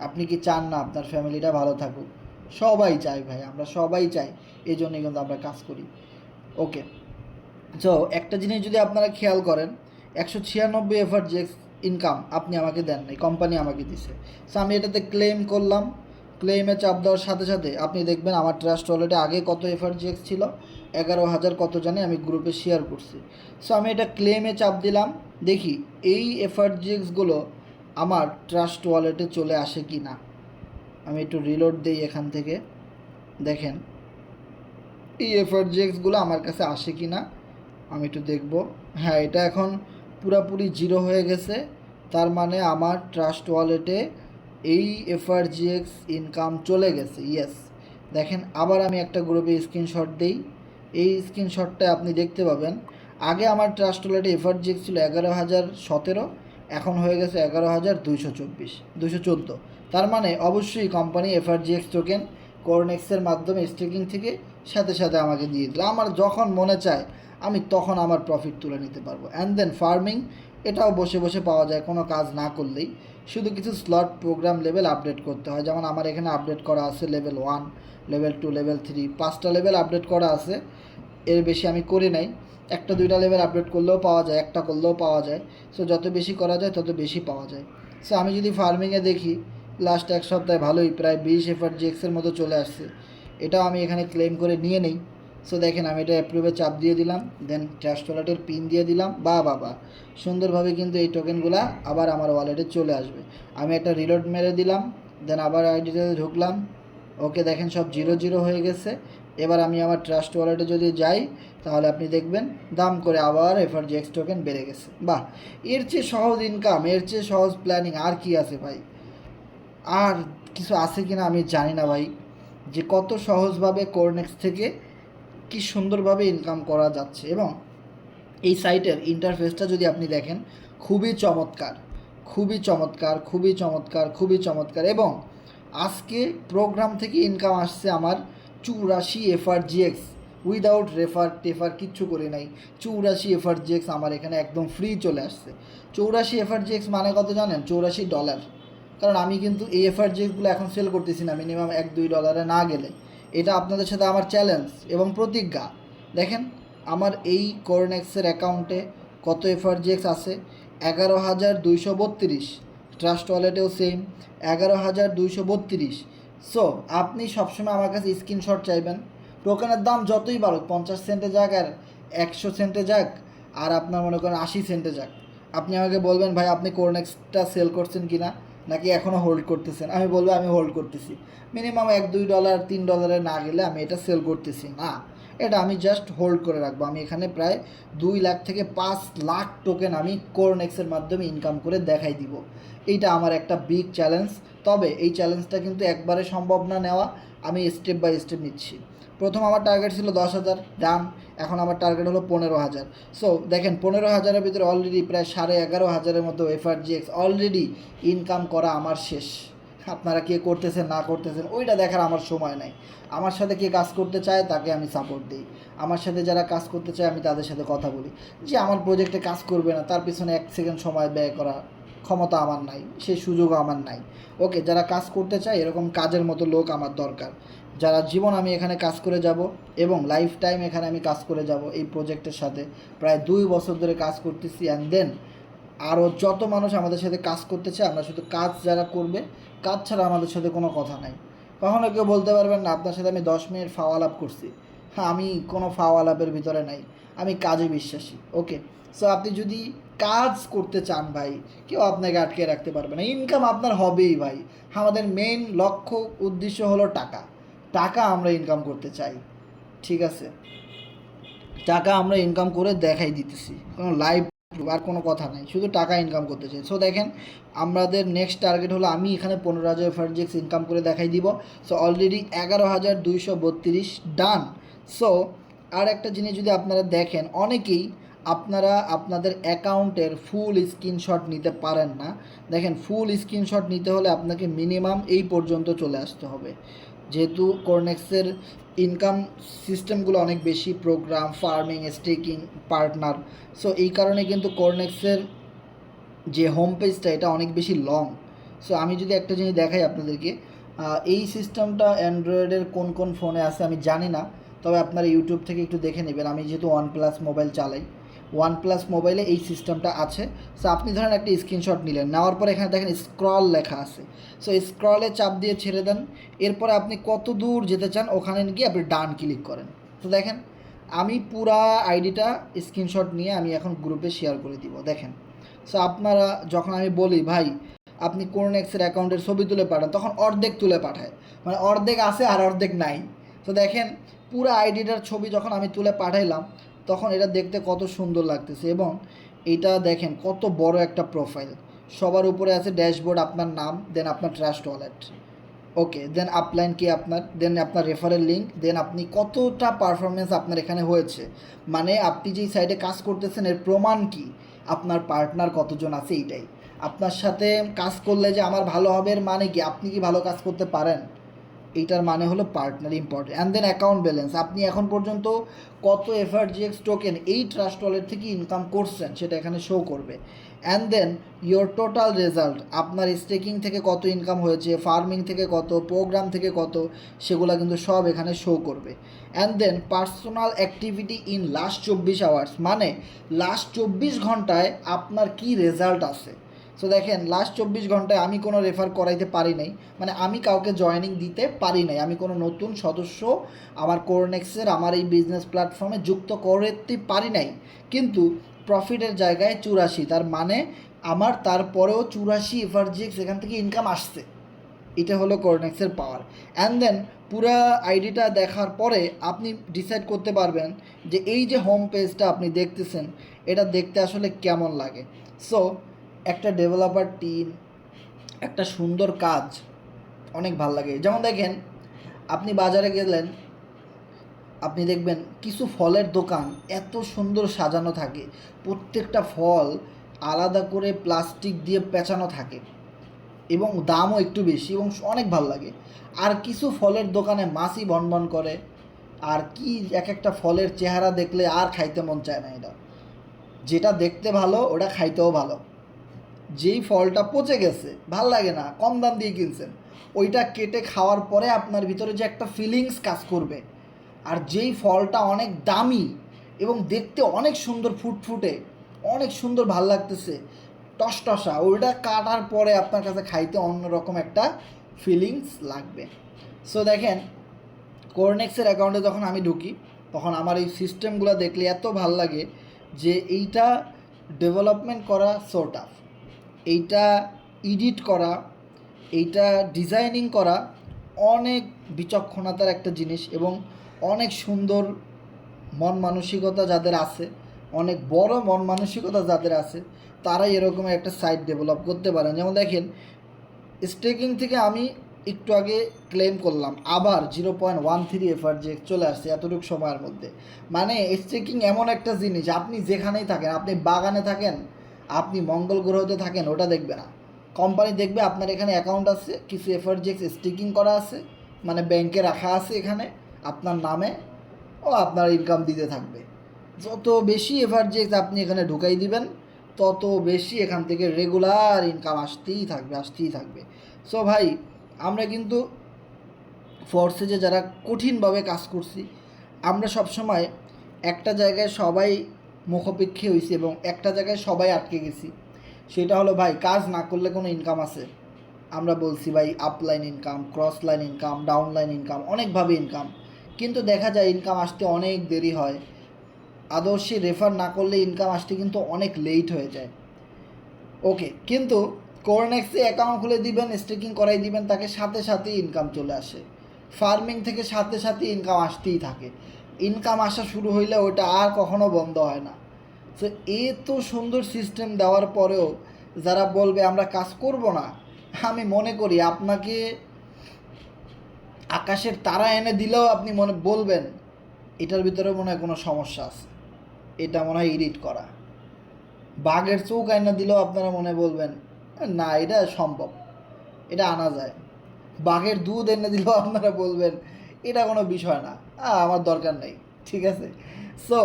আপনি কি চান না আপনার ফ্যামিলিটা ভালো থাকুক? সবাই চাই ভাই, আমরা সবাই চাই, এই জন্যই কিন্তু আমরা কাজ করি। ওকে, সো একটা জিনিস যদি আপনারা খেয়াল করেন, 196 এফআরজিএক্স ইনকাম আপনি আমাকে দেন নাই, কোম্পানি আমাকে দিছে। সো আমি এটাতে ক্লেম করলাম, ক্লেমে চাপ দেওয়ার সাথে সাথে আপনি দেখবেন আমার ট্রাস্ট ওয়ালেটে আগে কত এফআরজিএক্স ছিল, 11,000 কত জানি আমি গ্রুপে শেয়ার করছি। সো আমি এটা ক্লেমে চাপ দিলাম, দেখি এই এফআরজিএক্সগুলো আমার ট্রাস্ট ওয়ালেটে চলে আসে কি না। আমি একটু রিলোড দিই এখান থেকে, দেখেন এই এফআরজিএক্সগুলো আমার কাছে আসে কি না আমি একটু দেখব। হ্যাঁ, এটা এখন পুরাপুরি জিরো হয়ে গেছে, তার মানে আমার ট্রাস্ট ওয়ালেটে এই এফআরজিএক্স ইনকাম চলে গেছে। ইয়েস, দেখেন আবার আমি একটা গ্রুপে স্ক্রিনশট দেই, এই স্ক্রিনশটটা আপনি দেখতে পাবেন আগে আমার ট্রাস্ট ওয়ালেটে এফআরজিএক্স ছিল 11,017, এখন হয়ে গেছে 11,214। তার মানে অবশ্যই কোম্পানি এফআরজিএক্স টোকেন কোরনেক্সের মাধ্যমে স্টেকিং থেকে সাথে সাথে আমাকে দিয়ে দিল। আমার যখন মনে চায় আমি তখন আমার প্রফিট তুলে নিতে পারবো। অ্যান্ড দেন ফার্মিং, এটাও বসে বসে পাওয়া যায় কোনো কাজ না করলেই, শুধু কিছু স্লট প্রোগ্রাম লেভেল আপডেট করতে হয়। যেমন আমার এখানে আপডেট করা আছে লেভেল 1, লেভেল 2, লেভেল 3, 5টা লেভেল আপডেট করা আছে, এর বেশি আমি করি নাই। একটা 2টা লেভেল আপডেট করলেও পাওয়া যায়, একটা করলেও পাওয়া যায়। সো যত বেশি করা যায় তত বেশি পাওয়া যায়। সো আমি যদি ফার্মিংয়ে দেখি, লাস্ট এক সপ্তাহে ভালোই প্রায় 20 এফআরজিএক্সের মতো চলে আসছে, এটাও আমি এখানে ক্লেম করে নিয়ে নেই। সো দেখেন আমি এটা অ্যাপ্রুভে চাপ দিয়ে দিলাম, দেন ট্রাস্ট ওয়ালেটের পিন দিয়ে দিলাম, বাবা সুন্দরভাবে কিন্তু এই টোকেনগুলো আবার আমার ওয়ালেটে চলে আসবে। আমি একটা রিলোড মেরে দিলাম, দেন আবার আইডিতে ঢুকলাম। ওকে, দেখেন সব 0 হয়ে গেছে। এবার আমি আমার ট্রাস্ট ওয়ালেটে যদি যাই তাহলে আপনি দেখবেন দাম করে আবার এফআরজিএক্স টোকেন বেড়ে গেছে। বাহ, এর চেয়ে সহজ ইনকাম, এর চেয়ে সহজ প্ল্যানিং আর কি আছে ভাই? আর কিছু আছে কি না আমি জানি না ভাই, যে কত সহজভাবে কোরনেক্স থেকে কি সুন্দরভাবে ইনকাম করা যাচ্ছে। এবং এই সাইটের ইন্টারফেসটা যদি আপনি দেখেন, খুবই চমৎকার, খুবই চমৎকার, খুবই চমৎকার, খুবই চমৎকার। এবং আজকে প্রোগ্রাম থেকে ইনকাম আসছে আমার 84 এফআরজিএক্স, উইদাউট টেফার কিচ্ছু করি নাই। 84 এফআরজিএক্স আমার এখানে একদম ফ্রি চলে আসছে। 84 এফআরজিএক্স মানে কত জানেন? $84। কারণ আমি কিন্তু এই এফআরজিএক্সগুলো এখন সেল করতেছি না মিনিমাম $1-2 না গেলে। এটা আপনাদের সাথে আমার চ্যালেঞ্জ এবং প্রতিজ্ঞা। দেখেন আমার এই কোরনেক্সের অ্যাকাউন্টে কত এফআরজিএক্স আছে, 11,232। Trust ওয়ালেটেও same 11,232। সো আপনি সবসময় আমার কাছে স্ক্রিনশট চাইবেন, টোকেনের দাম যতই বাড়ুক, 50 সেন্টে যাক আর 100 সেন্টে যাক আর আপনার মনে করেন 80 সেন্টে যাক, আপনি আমাকে বলবেন ভাই আপনি কোরনেক্সটা সেল করছেন কি না, নাকি এখনও হোল্ড করতেছেন? আমি বলবো আমি হোল্ড করতেছি। মিনিমাম $1-2 $3 না গেলে আমি এটা সেল করতেছি না, এটা আমি জাস্ট হোল্ড করে রাখবো। আমি এখানে প্রায় 2 লাখ থেকে 5 লাখ টোকেন আমি কোরনেক্সের মাধ্যমে ইনকাম করে দেখাই দিব। এইটা আমার একটা বিগ চ্যালেঞ্জ। তবে এই চ্যালেঞ্জটা কিন্তু একবারে সম্ভব না নেওয়া, আমি স্টেপ বাই স্টেপ নিচ্ছি। প্রথম আমার টার্গেট ছিল 10,000 ডান, এখন আমার টার্গেট হলো 15,000। সো দেখেন 15,000-এর ভিতরে অলরেডি প্রায় 11,500-এর মতো এফআরজিএক্স অলরেডি ইনকাম করা আমার শেষ। আপনারা কে করতেছেন না করতেছেন ওইটা দেখার আমার সময় নাই। আমার সাথে কে কাজ করতে চায় তাকে আমি সাপোর্ট দিই, আমার সাথে যারা কাজ করতে চায় আমি তাদের সাথে কথা বলি। যে আমার প্রজেক্টে কাজ করবে না তার পিছনে 1 সেকেন্ড সময় ব্যয় করা ক্ষমতা আমার নাই, সেই সুযোগও আমার নাই। ওকে, যারা কাজ করতে চায় এরকম কাজের মতো লোক আমার দরকার, যারা জীবন আমি এখানে কাজ করে যাব এবং লাইফ টাইম এখানে আমি কাজ করে যাব। এই প্রজেক্টের সাথে প্রায় 2 বছর ধরে কাজ করতেছি। অ্যান্ড দেন আরও যত মানুষ আমাদের সাথে কাজ করতে চায়, আমরা শুধু কাজ যারা করবে, কাজ ছাড়া আমাদের সাথে কোনো কথা নাই। কখনো কেউ বলতে পারবেন না আপনার সাথে আমি 10 মিনিট ফাও আলাপ করছি। হ্যাঁ, আমি কোনো ফাও আলাপের ভিতরে নাই, আমি কাজে বিশ্বাসী। ওকে, সো আপনি যদি কাজ করতে চান ভাই, কেউ আপনাকে আটকে রাখতে পারবে না, ইনকাম আপনার হবেই ভাই। আমাদের মেইন লক্ষ্য উদ্দেশ্য হলো টাকা, টাকা আমরা ইনকাম করতে চাই, ঠিক আছে? টাকা আমরা ইনকাম করে দেখাই দিতেছি, কোনো লাইভ আর কোনো কথা নাই, শুধু টাকা ইনকাম করতে চাই। সো দেখেন আমাদের নেক্সট টার্গেট হলো আমি এখানে 15,000 এফআরজিএক্স ইনকাম করে দেখাই দিব। সো অলরেডি 11,232 ডান। সো আর একটা জিনিস যদি আপনারা দেখেন, অনেকেই আপনারা আপনাদের অ্যাকাউন্টের ফুল স্ক্রিনশট নিতে পারেন না। দেখেন ফুল স্ক্রিনশট নিতে হলে আপনাকে মিনিমাম এই পর্যন্ত চলে আসতে হবে, যেহেতু কোরনেক্সের ইনকাম সিস্টেমগুলো অনেক বেশি, program, farming, staking, partner. So এই কারণে কিন্তু কোরনেক্সের যে হোম পেজটা এটা অনেক বেশি লং। সো আমি যদি একটা জিনিস দেখাই আপনাদেরকে, এই সিস্টেমটা অ্যান্ড্রয়েডের কোন কোন ফোনে আছে আমি জানি না, তবে আপনারা ইউটিউব থেকে একটু দেখে নেবেন। আমি যেহেতু OnePlus মোবাইল চালাই, OnePlus মোবাইলে এই সিস্টেমটা আছে। সো আপনি ধরেন একটা স্ক্রিনশট নিলেন, নেওয়ার পর এখানে দেখেন স্ক্রল লেখা আছে। সো স্ক্রলে চাপ দিয়ে ছেড়ে দেন, এরপরে আপনি কত দূর যেতে চান ওখানে গিয়ে আপনি ডান ক্লিক করেন। তো দেখেন আমি পুরা আইডিটা স্ক্রিনশট নিয়ে আমি এখন গ্রুপে শেয়ার করে দিব, দেখেন। সো আপনারা যখন আমি বলি ভাই আপনি কোরনেক্সের অ্যাকাউন্টের ছবি তুলে পাঠান, তখন অর্ধেক তুলে পাঠায়, মানে অর্ধেক আছে আর অর্ধেক নাই। তো দেখেন পুরো আইডিটার ছবি যখন আমি তুলে পাঠাইলাম তখন এটা দেখতে কত সুন্দর লাগতেছে, এবং এটা দেখেন কত বড় একটা প্রোফাইল। সবার উপরে আছে ড্যাশবোর্ড, আপনার নাম, দেন আপনার ট্রাস্ট ওয়ালেট, ওকে, দেন আপলাইন কি আপনার, দেন আপনার রেফারেল লিঙ্ক, দেন আপনি কতটা পারফরমেন্স আপনার এখানে হয়েছে, মানে আপনি যেই সাইডে কাজ করতেছেন এর প্রমাণ কি, আপনার পার্টনার কতজন আছে, এইটাই। আপনার সাথে কাজ করলে যে আমার ভালো হবে এর মানে কি, আপনি কি ভালো কাজ করতে পারেন, এইটার মানে হলো partner important. And then account balance, আপনি এখন পর্যন্ত কত FRGX টোকেন এই ট্রাস্ট ওয়ালেট থেকে ইনকাম করছেন সেটা এখানে শো করবে। And then your total result, আপনার স্টেকিং থেকে কত ইনকাম হয়েছে, ফার্মিং থেকে কত, প্রোগ্রাম থেকে কত, সেগুলো কিন্তু সব এখানে শো করবে। And then personal activity in last 24 hours, মানে লাস্ট 24 ঘন্টায় আপনার কি রেজাল্ট আছে। সো দেখেন লাস্ট 24 ঘন্টায় আমি কোনো রেফার করাইতে পারি নাই, মানে আমি কাউকে জয়েনিং দিতে পারি নাই, আমি কোনো নতুন সদস্য আমার কোরনেক্সের আমার এই বিজনেস প্ল্যাটফর্মে যুক্ত করতে পারি নাই, কিন্তু প্রফিটের জায়গায় 84, তার মানে আমার তারপরেও 84 FRGX এখান থেকে ইনকাম আসছে। এটা হলো কোরনেক্সের পাওয়ার। অ্যান্ড দেন পুরা আইডিটা দেখার পরে আপনি ডিসাইড করতে পারবেন যে এই যে হোম পেজটা আপনি দেখতেছেন এটা দেখতে আসলে কেমন লাগে। সো একটা ডেভেলপার টিম, একটা সুন্দর কাজ অনেক ভালো লাগে। যেমন দেখেন আপনি বাজারে গেলেন, আপনি দেখবেন কিছু ফলের দোকান এত সুন্দর সাজানো থাকে, প্রত্যেকটা ফল আলাদা করে প্লাস্টিক দিয়ে পেঁচানো থাকে এবং দামও একটু বেশি এবং অনেক ভালো লাগে। আর কিছু ফলের দোকানে মাছি বনবন করে, আর কি এক একটা ফলের চেহারা দেখলে আর খাইতে মন চায় না। এটা যেটা দেখতে ভালো ওটা খাইতেও ভালো। যেই ফলটা পচে গেছে ভাল লাগে না, কম দাম দিয়ে কিনছেন, ওইটা কেটে খাওয়ার পরে আপনার ভিতরে যে একটা ফিলিংস কাজ করবে। আর যেই ফলটা অনেক দামি এবং দেখতে অনেক সুন্দর ফুটফুটে, অনেক সুন্দর ভাল লাগতেছে, টসটসা, ওইটা কাটার পরে আপনার কাছে খাইতে অন্যরকম একটা ফিলিংস লাগবে। সো দেখেন কোরনেক্সের অ্যাকাউন্টে যখন আমি ঢুকি তখন আমার এই সিস্টেমগুলো দেখলে এত ভাল লাগে যে এইটা ডেভেলপমেন্ট করা সো টাফ, এইটা এডিট করা, এইটা ডিজাইনিং করা অনেক বিচক্ষণতার একটা জিনিস, এবং অনেক সুন্দর মন মানসিকতা যাদের আছে, অনেক বড় মন মানসিকতা যাদের আছে, তারাই এরকম একটা সাইট ডেভেলপ করতে পারেন। যেমন দেখেন স্টেকিং থেকে আমি একটু আগে ক্লেম করলাম, আবার 0.13 FRGX চলে আসছে এতটুকু সময়ের মধ্যে। মানে স্টেকিং এমন একটা জিনিস, আপনি যেখানেই থাকেন, আপনি বাগানে থাকেন, আপনি মঙ্গল গ্রহতে থাকেন, ওটা দেখবে না, কোম্পানি দেখবে আপনার এখানে অ্যাকাউন্ট আছে, কিছু FRGX স্টেকিং করা আছে, মানে ব্যাংকে রাখা আছে এখানে আপনার নামে, ও আপনার ইনকাম দিতে থাকবে। যত বেশি FRGX আপনি এখানে ঢুকাই দিবেন তত বেশি এখান থেকে রেগুলার ইনকাম আসতেই থাকবে, আসতেই থাকবে। সো ভাই আমরা কিন্তু ফোর্সে যে যারা কঠিনভাবে কাজ করছি, আমরা সবসময় একটা জায়গায় সবাই মুখাপেক্ষী হয়েছি এবং একটা জায়গায় সবাই আটকে গেছি। সেটা হলো ভাই কাজ না করলে কোনো ইনকাম আছে। আমরা বলছি ভাই upline income, cross line income, down line income, অনেকভাবে ইনকাম, কিন্তু দেখা যায় ইনকাম আসতে অনেক দেরি হয়। আদর্শে রেফার না করলে ইনকাম আসতে কিন্তু অনেক লেট হয়ে যায়। ওকে, কিন্তু কোরনেক্সে অ্যাকাউন্ট খুলে দিবেন, স্টেকিং করাই দিবেন, তাকে সাথে সাথেই ইনকাম চলে আসে। ফার্মিং থেকে সাথে সাথে ইনকাম আসতেই থাকে, ইনকাম আসা শুরু হইলে ওটা আর কখনো বন্ধ হয় না। তো এত সুন্দর সিস্টেম দেওয়ার পরেও যারা বলবে আমরা কাজ করব না, আমি মনে করি আপনাকে আকাশের তারা এনে দিলেও আপনি মনে বলবেন এটার ভিতরে মনে হয় কোনো সমস্যা আছে, এটা মনে হয় এডিট করা। বাঘের চোখ এনে দিলেও আপনারা মনে বলবেন না এটা সম্ভব, এটা আনা যায়। বাঘের দুধ এনে দিলেও আপনারা বলবেন এটা কোনো বিষয় না, আমার দরকার নেই, ঠিক আছে। সো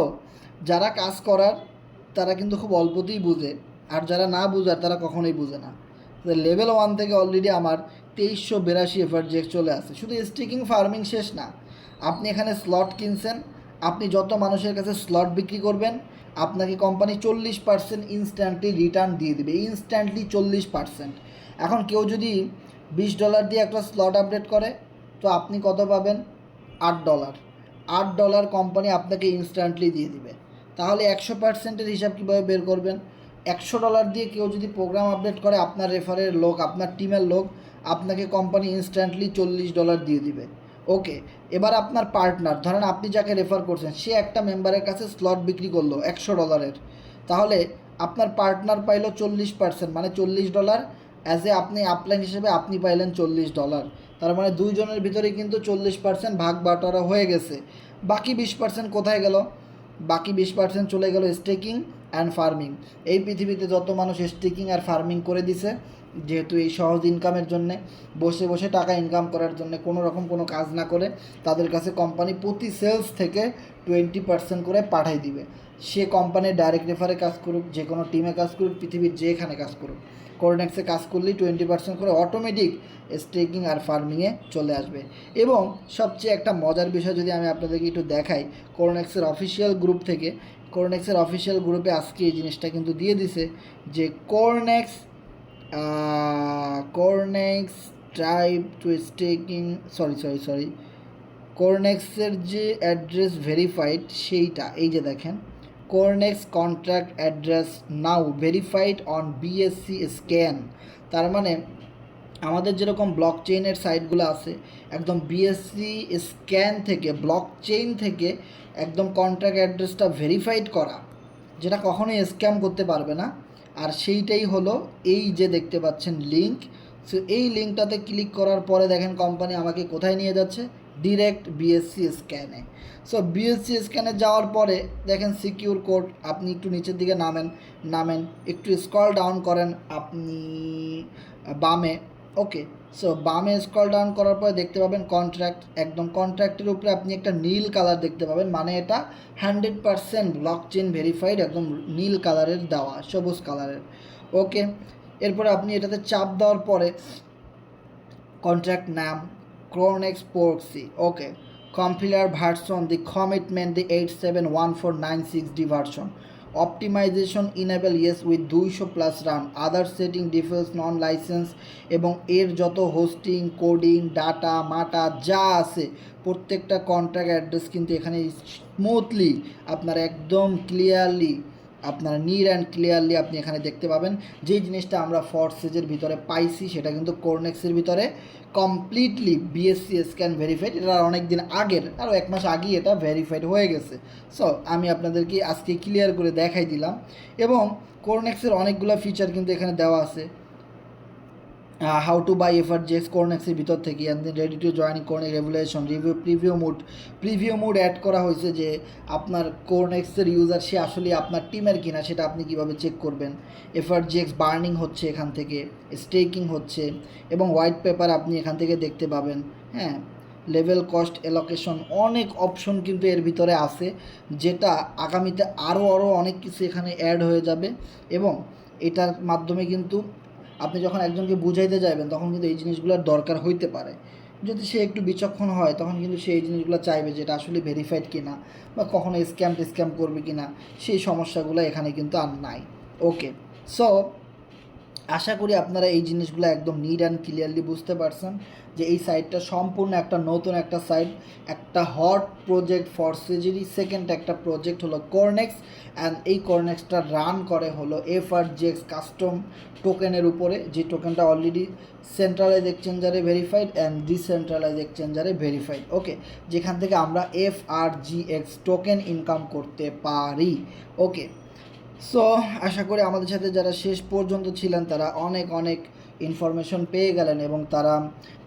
যারা কাজ করার তারা কিন্তু খুব অল্পতেই বুঝে, আর যারা না বুঝার তারা কখনোই বুঝে না। লেভেল 1 থেকে অলরেডি আমার 2382 এফআরজিএক্স চলে আসে। শুধু স্টেকিং ফার্মিং শেষ না, আপনি এখানে স্লট কিনছেন, আপনি যত মানুষের কাছে স্লট বিক্রি করবেন আপনাকে কোম্পানি 40% ইনস্ট্যান্টলি রিটার্ন দিয়ে দেবে, ইনস্ট্যান্টলি 40%। এখন কেউ যদি $20 দিয়ে একটা স্লট আপডেট করে তো আপনি কত পাবেন? $8। $8 কোম্পানি আপনাকে ইনস্ট্যান্টলি দিয়ে দিবে। তাহলে 100%-এর হিসাব কীভাবে বের করবেন? $100 দিয়ে কেউ যদি প্রোগ্রাম আপডেট করে আপনার রেফারের লোক, আপনার টিমের লোক, আপনাকে কোম্পানি ইনস্ট্যান্টলি $40 দিয়ে দিবে। ওকে, এবার আপনার পার্টনার, ধরেন আপনি যাকে রেফার করছেন সে একটা মেম্বারের কাছে স্লট বিক্রি করলো $100, তাহলে আপনার পার্টনার পাইলো 40%, মানে $40। অ্যাজ এ আপনি আপলাইন হিসেবে আপনি পাইলেন $40। তার মানে দুইজনের ভিতরে কিন্তু 40% ভাগ বাটোয়ারা হয়ে গেছে। বাকি 20% কোথায় গেল? বাকি 20% চলে গেল স্টেকিং অ্যান্ড ফার্মিং। এই পৃথিবীতে যত মানুষ স্টেকিং আর ফার্মিং করে দিছে, যেহেতু এই সহজ ইনকামের জন্যে, বসে বসে টাকা ইনকাম করার জন্য কোনো রকম কোনো কাজ না করে তাদের কাছে কোম্পানি প্রতি সেলস থেকে 20% করে পাঠাই দিবে। সে কোম্পানির ডাইরেক্ট রেফারে কাজ করুক, যে কোনো টিমে কাজ করুক, পৃথিবীর যেখানে কাজ করুক, কোরনেক্সে কাজ করলেই 20% করে অটোমেটিক স্টেকিং আর ফার্মিংয়ে চলে আসবে। এবং সবচেয়ে একটা মজার বিষয় যদি আমি আপনাদেরকে একটু দেখাই, কোরনেক্সের অফিসিয়াল গ্রুপ থেকে, কোরনেক্সের অফিসিয়াল গ্রুপে আজকে এই জিনিসটা কিন্তু দিয়ে দিছে যে Cornex type to staking, sorry কোরনেক্সের যে অ্যাড্রেস ভেরিফাইড সেইটা, এই যে দেখেন, Cornex contract address now verified on BSC scan. তার মানে আমাদের যেরকম ব্লক চেইনের সাইটগুলো আছে, একদম বিএসসি স্ক্যান থেকে, ব্লক চেইন থেকে একদম কন্ট্রাক্ট অ্যাড্রেসটা ভেরিফাইড করা, যেটা কখনোই স্ক্যাম করতে পারবে না। আর সেইটাই হলো এই যে দেখতে পাচ্ছেন লিঙ্ক। সো এই লিঙ্কটাতে ক্লিক করার পরে দেখেন কোম্পানি আমাকে কোথায় নিয়ে যাচ্ছে? ডিরেক্ট বিএসসি স্ক্যানে। সো বিএসসি স্ক্যানে যাওয়ার পরে দেখেন সিকিউর কোড, আপনি একটু নিচের দিকে নামেন, একটু স্ক্রল ডাউন করেন আপনি বামে। ওকে, সো বামে স্ক্রল ডাউন করার পরে দেখতে পাবেন কন্ট্রাক্ট, একদম কন্ট্রাক্টের উপরে আপনি একটা নীল কালার দেখতে পাবেন, মানে এটা 100% ব্লক চেইন ভেরিফাইড, একদম নীল কালারের দেওয়া, সবুজ কালারের। ওকে, এরপরে আপনি এটাতে চাপ দেওয়ার পরে কন্ট্রাক্ট নাম Cornex proxy, okay, compiler version the commitment the 871496D version, optimization enable yes with 200+ run, other setting default none license, এবং এর যত হোস্টিং, কোডিং, ডাটা মাটা যা আছে প্রত্যেকটা কন্ট্রাক্ট অ্যাড্রেস কিন্তু এখানে স্মুথলি আপনার একদম ক্লিয়ারলি, আপনার নিট অ্যান্ড ক্লিয়ারলি আপনি এখানে দেখতে পাবেন। যেই জিনিসটা আমরা ফরসেজের ভিতরে পাইছি সেটা কিন্তু কোরনেক্সের ভিতরে কমপ্লিটলি বিএসসি স্ক্যান ভেরিফাইড। এটা অনেক দিন আগের, আরও 1 মাস আগেই এটা ভেরিফাইড হয়ে গেছে। সো আমি আপনাদেরকে আজকে ক্লিয়ার করে দেখাই দিলাম। এবং কোরনেক্সের অনেকগুলো ফিচার কিন্তু এখানে দেওয়া আছে, হাউ টু বাই এফআরজিএক্স কোরনেক্সের ভিতর থেকে, and then ready to join Cornex revolution review, preview mode add করা হয়েছে যে আপনার কোরনেক্সের ইউজার সে আসলে আপনার টিমের কিনা সেটা আপনি কীভাবে চেক করবেন। এফআরজিএক্স বার্নিং হচ্ছে এখান থেকে, স্টেকিং হচ্ছে, এবং হোয়াইট পেপার আপনি এখান থেকে দেখতে পাবেন। হ্যাঁ, লেভেল কস্ট অ্যালোকেশন, অনেক অপশন কিন্তু এর ভিতরে আছে, যেটা আগামীতে আরও অনেক কিছু এখানে অ্যাড হয়ে যাবে। এবং এটার মাধ্যমে কিন্তু আপনি যখন একজনকে বুঝাইতে যাবেন তখন কিন্তু এই জিনিসগুলোর দরকার হইতে পারে। যদি সে একটু বিচক্ষণ হয় তখন কিন্তু সে এই জিনিসগুলো চাইবে যে এটা আসলে ভেরিফাইড কিনা, বা কখনো স্ক্যাম করবে কিনা, সেই সমস্যাগুলো এখানে কিন্তু আর নাই। ওকে, সো আশা করি আপনারা এই জিনিসগুলো একদম নিট অ্যান্ড ক্লিয়ারলি বুঝতে পারছেন যে এই সাইটটা সম্পূর্ণ একটা নতুন একটা সাইট, একটা হট প্রজেক্ট ফরসেজেরই সেকেন্ড একটা প্রজেক্ট হলো কোরনেক্স। অ্যান্ড এই কোরনেক্সটা রান করে হলো এফআরজিএক্স কাস্টম টোকেনের উপরে, যে টোকেনটা অলরেডি সেন্ট্রালাইজ এক্সচেঞ্জারে ভেরিফাইড অ্যান্ড ডিসেন্ট্রালাইজ এক্সচেঞ্জারে ভেরিফাইড। ওকে, যেখান থেকে আমরা এফআরজিএক্স টোকেন ইনকাম করতে পারি। ওকে, সো আশা করি আমাদের সাথে যারা শেষ পর্যন্ত ছিলেন তারা অনেক ইনফরমেশন পেয়ে গেলেন এবং তারা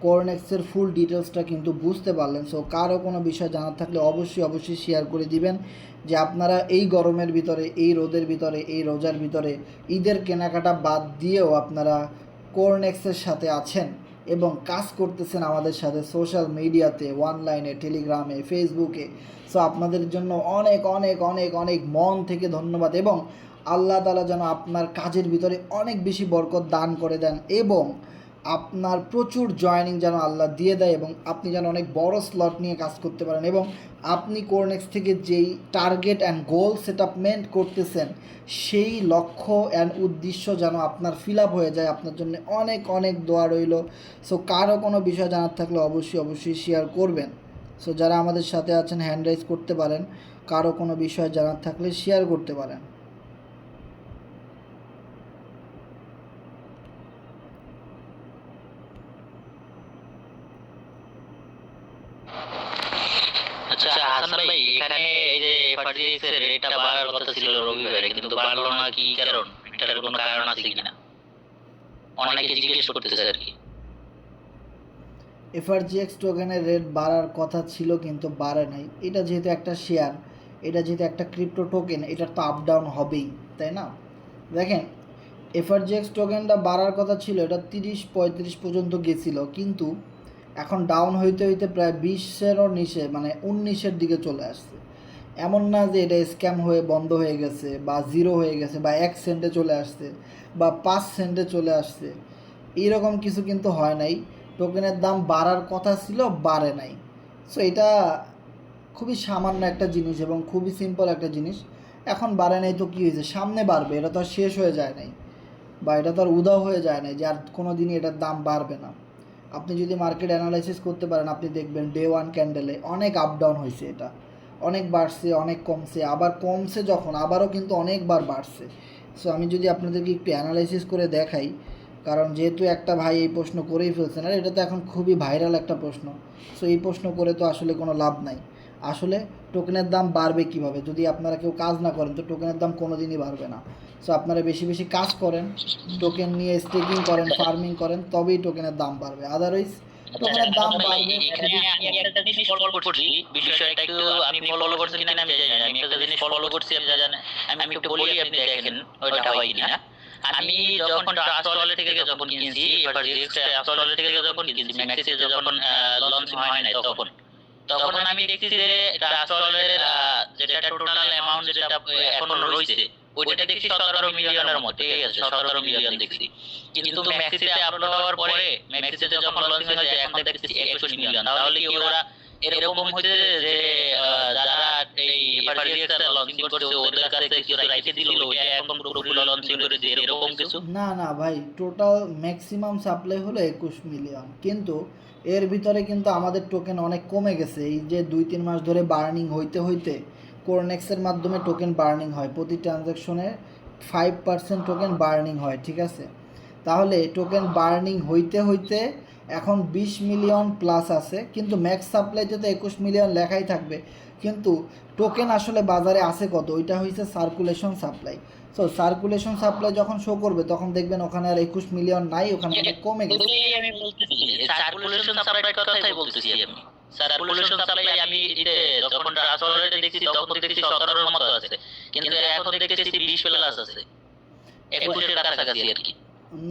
কোরনেক্সের ফুল ডিটেলসটা কিন্তু বুঝতে পারলেন। সো কারো কোনো বিষয় জানার থাকলে অবশ্যই শেয়ার করে দিবেন যে আপনারা এই গরমের ভিতরে, এই রোদের ভিতরে, এই রোজার ভিতরে, ঈদের কেনাকাটা বাদ দিয়েও আপনারা কোরনেক্সের সাথে আছেন এবং কাজ করতেছেন আমাদের সাথে সোশ্যাল মিডিয়াতে, অনলাইনে, টেলিগ্রামে, ফেসবুকে। সো আপনাদের জন্য অনেক মন থেকে ধন্যবাদ। এবং আল্লাহ তাআলা যেন আপনার কাজের ভিতরে অনেক বেশি বরকত দান করে দেন এবং আপনার প্রচুর জয়েনিং যেন আল্লাহ দিয়ে দেয় এবং আপনি যেন অনেক বড় স্লট নিয়ে কাজ করতে পারেন এবং আপনি কোরনেক্স থেকে যেই টার্গেট অ্যান্ড গোল সেটআপমেন্ট করতেছেন সেই লক্ষ্য অ্যান্ড উদ্দেশ্য যেন আপনার ফিল আপ হয়ে যায়। আপনার জন্য অনেক অনেক দোয়া রইল। সো কারো কোনো বিষয় জানার থাকলে অবশ্যই শেয়ার করবেন। সো যারা আমাদের সাথে আছেন হ্যান্ড রাইজ করতে পারেন, কারো কোনো বিষয় জানার থাকলে শেয়ার করতে পারেন। আচ্ছা হাসান ভাই, এখানে এই যে এফআরজিএক্স এর রেটটা বাড়ার কথা ছিল রবিবারে, কিন্তু বাড়লো না, কি কারণ? এটার কোনো কারণ আছে কিনা অনেকে জিজ্ঞেস করতেছে আর কি। এফআরজিএক্স টোকেনের রেট বাড়ার কথা ছিল কিন্তু বাড়ে নাই। এটা যেহেতু একটা শেয়ার, এটা যেহেতু একটা ক্রিপ্টো টোকেন, এটার তো আপ ডাউন হবেই, তাই না? দেখেন, এফআরজিএক্স টোকেনটা বাড়ার কথা ছিল, এটা 30-35 পর্যন্ত গেছিলো, কিন্তু এখন ডাউন হইতে হইতে প্রায় 20-এরও নিচে, মানে 19-এর দিকে চলে আসছে। এমন না যে এটা স্ক্যাম হয়ে বন্ধ হয়ে গেছে বা জিরো হয়ে গেছে বা 1 সেন্টে চলে আসছে বা 5 সেন্টে চলে আসছে, এইরকম কিছু কিন্তু হয় নাই। টোকেনের দাম বাড়ার কথা ছিল, বাড়ে নাই। সো এটা খুবই সামান্য একটা জিনিস এবং খুবই সিম্পল একটা জিনিস। এখন বাড়ে নাই তো কী হয়েছে, সামনে বাড়বে, এটা তো আর শেষ হয়ে যায় নাই বা এটা তো আর উধাও হয়ে যায় নাই যে আর কোনো দিনই এটার দাম বাড়বে না। আপনি যদি মার্কেট অ্যানালাইসিস করতে পারেন, আপনি দেখবেন ডে ওয়ান ক্যান্ডেলে অনেক আপ ডাউন হয়েছে, এটা অনেক বাড়ছে, অনেক কমছে, আবার কমছে যখন আবারও কিন্তু অনেকবার বাড়ছে। সো আমি যদি আপনাদেরকে একটু অ্যানালাইসিস করে দেখাই, কারণ যেহেতু একটা ভাই এই প্রশ্ন করেই ফেলছেন, আর এটা তো এখন খুবই ভাইরাল একটা প্রশ্ন। সো এই প্রশ্ন করে তো আসলে কোনো লাভ নাই। আসলে টোকেনের দাম বাড়বে কিভাবে? যদি আপনারা কেউ কাজ না করেন তো টোকেনের দাম কোনো দিনই বাড়বে না। সো আপনারা বেশি বেশি কাজ করেন, টোকেন নিয়ে স্টেকিং করেন, ফার্মিং করেন, তবেই টোকেনের দাম বাড়বে। আদারওয়াইজ টোকেনের দাম বাড়বে। এখানে আমি একটা জিনিস ফলো করছি, বিষয়টা একটু আপনি ফলো করছেন কিনা আমি জানি না। আমি একটা জিনিস ফলো করছি, আপনি জানেন, আমি একটু বলি, আপনি দেখেন ওইটা হয় কিনা। আমি যখন ট্রাস্ট ওয়ালেট থেকে যখন কিনছি, এফআরজিএক্স ট্রাস্ট ওয়ালেট থেকে যখন কিনছি, ম্যাক্সিসে যখন লঞ্চিং হয় নাই তখন তখন আমি দেখছি যে ট্রাস্ট ওয়ালেটের যেটা টোটাল অ্যামাউন্ট যেটা এখন রয়েছে ওইটা দেখছি 17 মিলিয়নের মতো, ঠিক আছে, 17 মিলিয়ন দেখছি। কিন্তু ম্যাক্সিসে আপলোড হওয়ার পরে, ম্যাক্সিসে যখন লঞ্চিং হয়েছে এখন দেখছি 21 মিলিয়ন। তাহলে কি ওরা এরকম হচ্ছে যে যারা এই এফআরজিএক্স লঞ্চিং করছে ওদের কাছে কিছু রাইটে দিল, ওইটা এখন পুরোপুরি লঞ্চিং করেছে, এরকম কিছু? না না ভাই, টোটাল ম্যাক্সিমাম সাপ্লাই হলো 21 মিলিয়ন, কিন্তু এর ভিতরে কিন্তু আমাদের টোকেন অনেক কমে গেছে। এই যে 2-3 মাস ধরে বার্নিং হইতে হইতে কোরনেক্সের মাধ্যমে টোকেন বার্নিং হয়, প্রতি ট্রানজ্যাকশনে 5% টোকেন বার্নিং হয়, ঠিক আছে? তাহলে টোকেন বার্নিং হইতে হইতে এখন 20 মিলিয়ন প্লাস আছে, কিন্তু ম্যাক্স সাপ্লাইতে তো 21 মিলিয়ন লেখাই থাকবে, কিন্তু টোকেন আসলে বাজারে আছে কত, ওইটা হয়েছে circulation supply. So circulation supply যখন শো করবে তখন দেখবেন ওখানে আর 21 মিলিয়ন নাই, ওখানে অনেক কমে গেছে। আমি বলতেছি সার্কুলেশন সাপ্লাইয়ের কথাই বলতেছি আমি। সার্কুলেশন সাপ্লাই আমি যখন ট্রাস্ট ওয়ালেটে দেখছি তখন দেখছি 17 এর মতো আছে, কিন্তু এখন দেখতেছি 20 প্লাস আছে, 21 এর কাছাকাছি আর কি।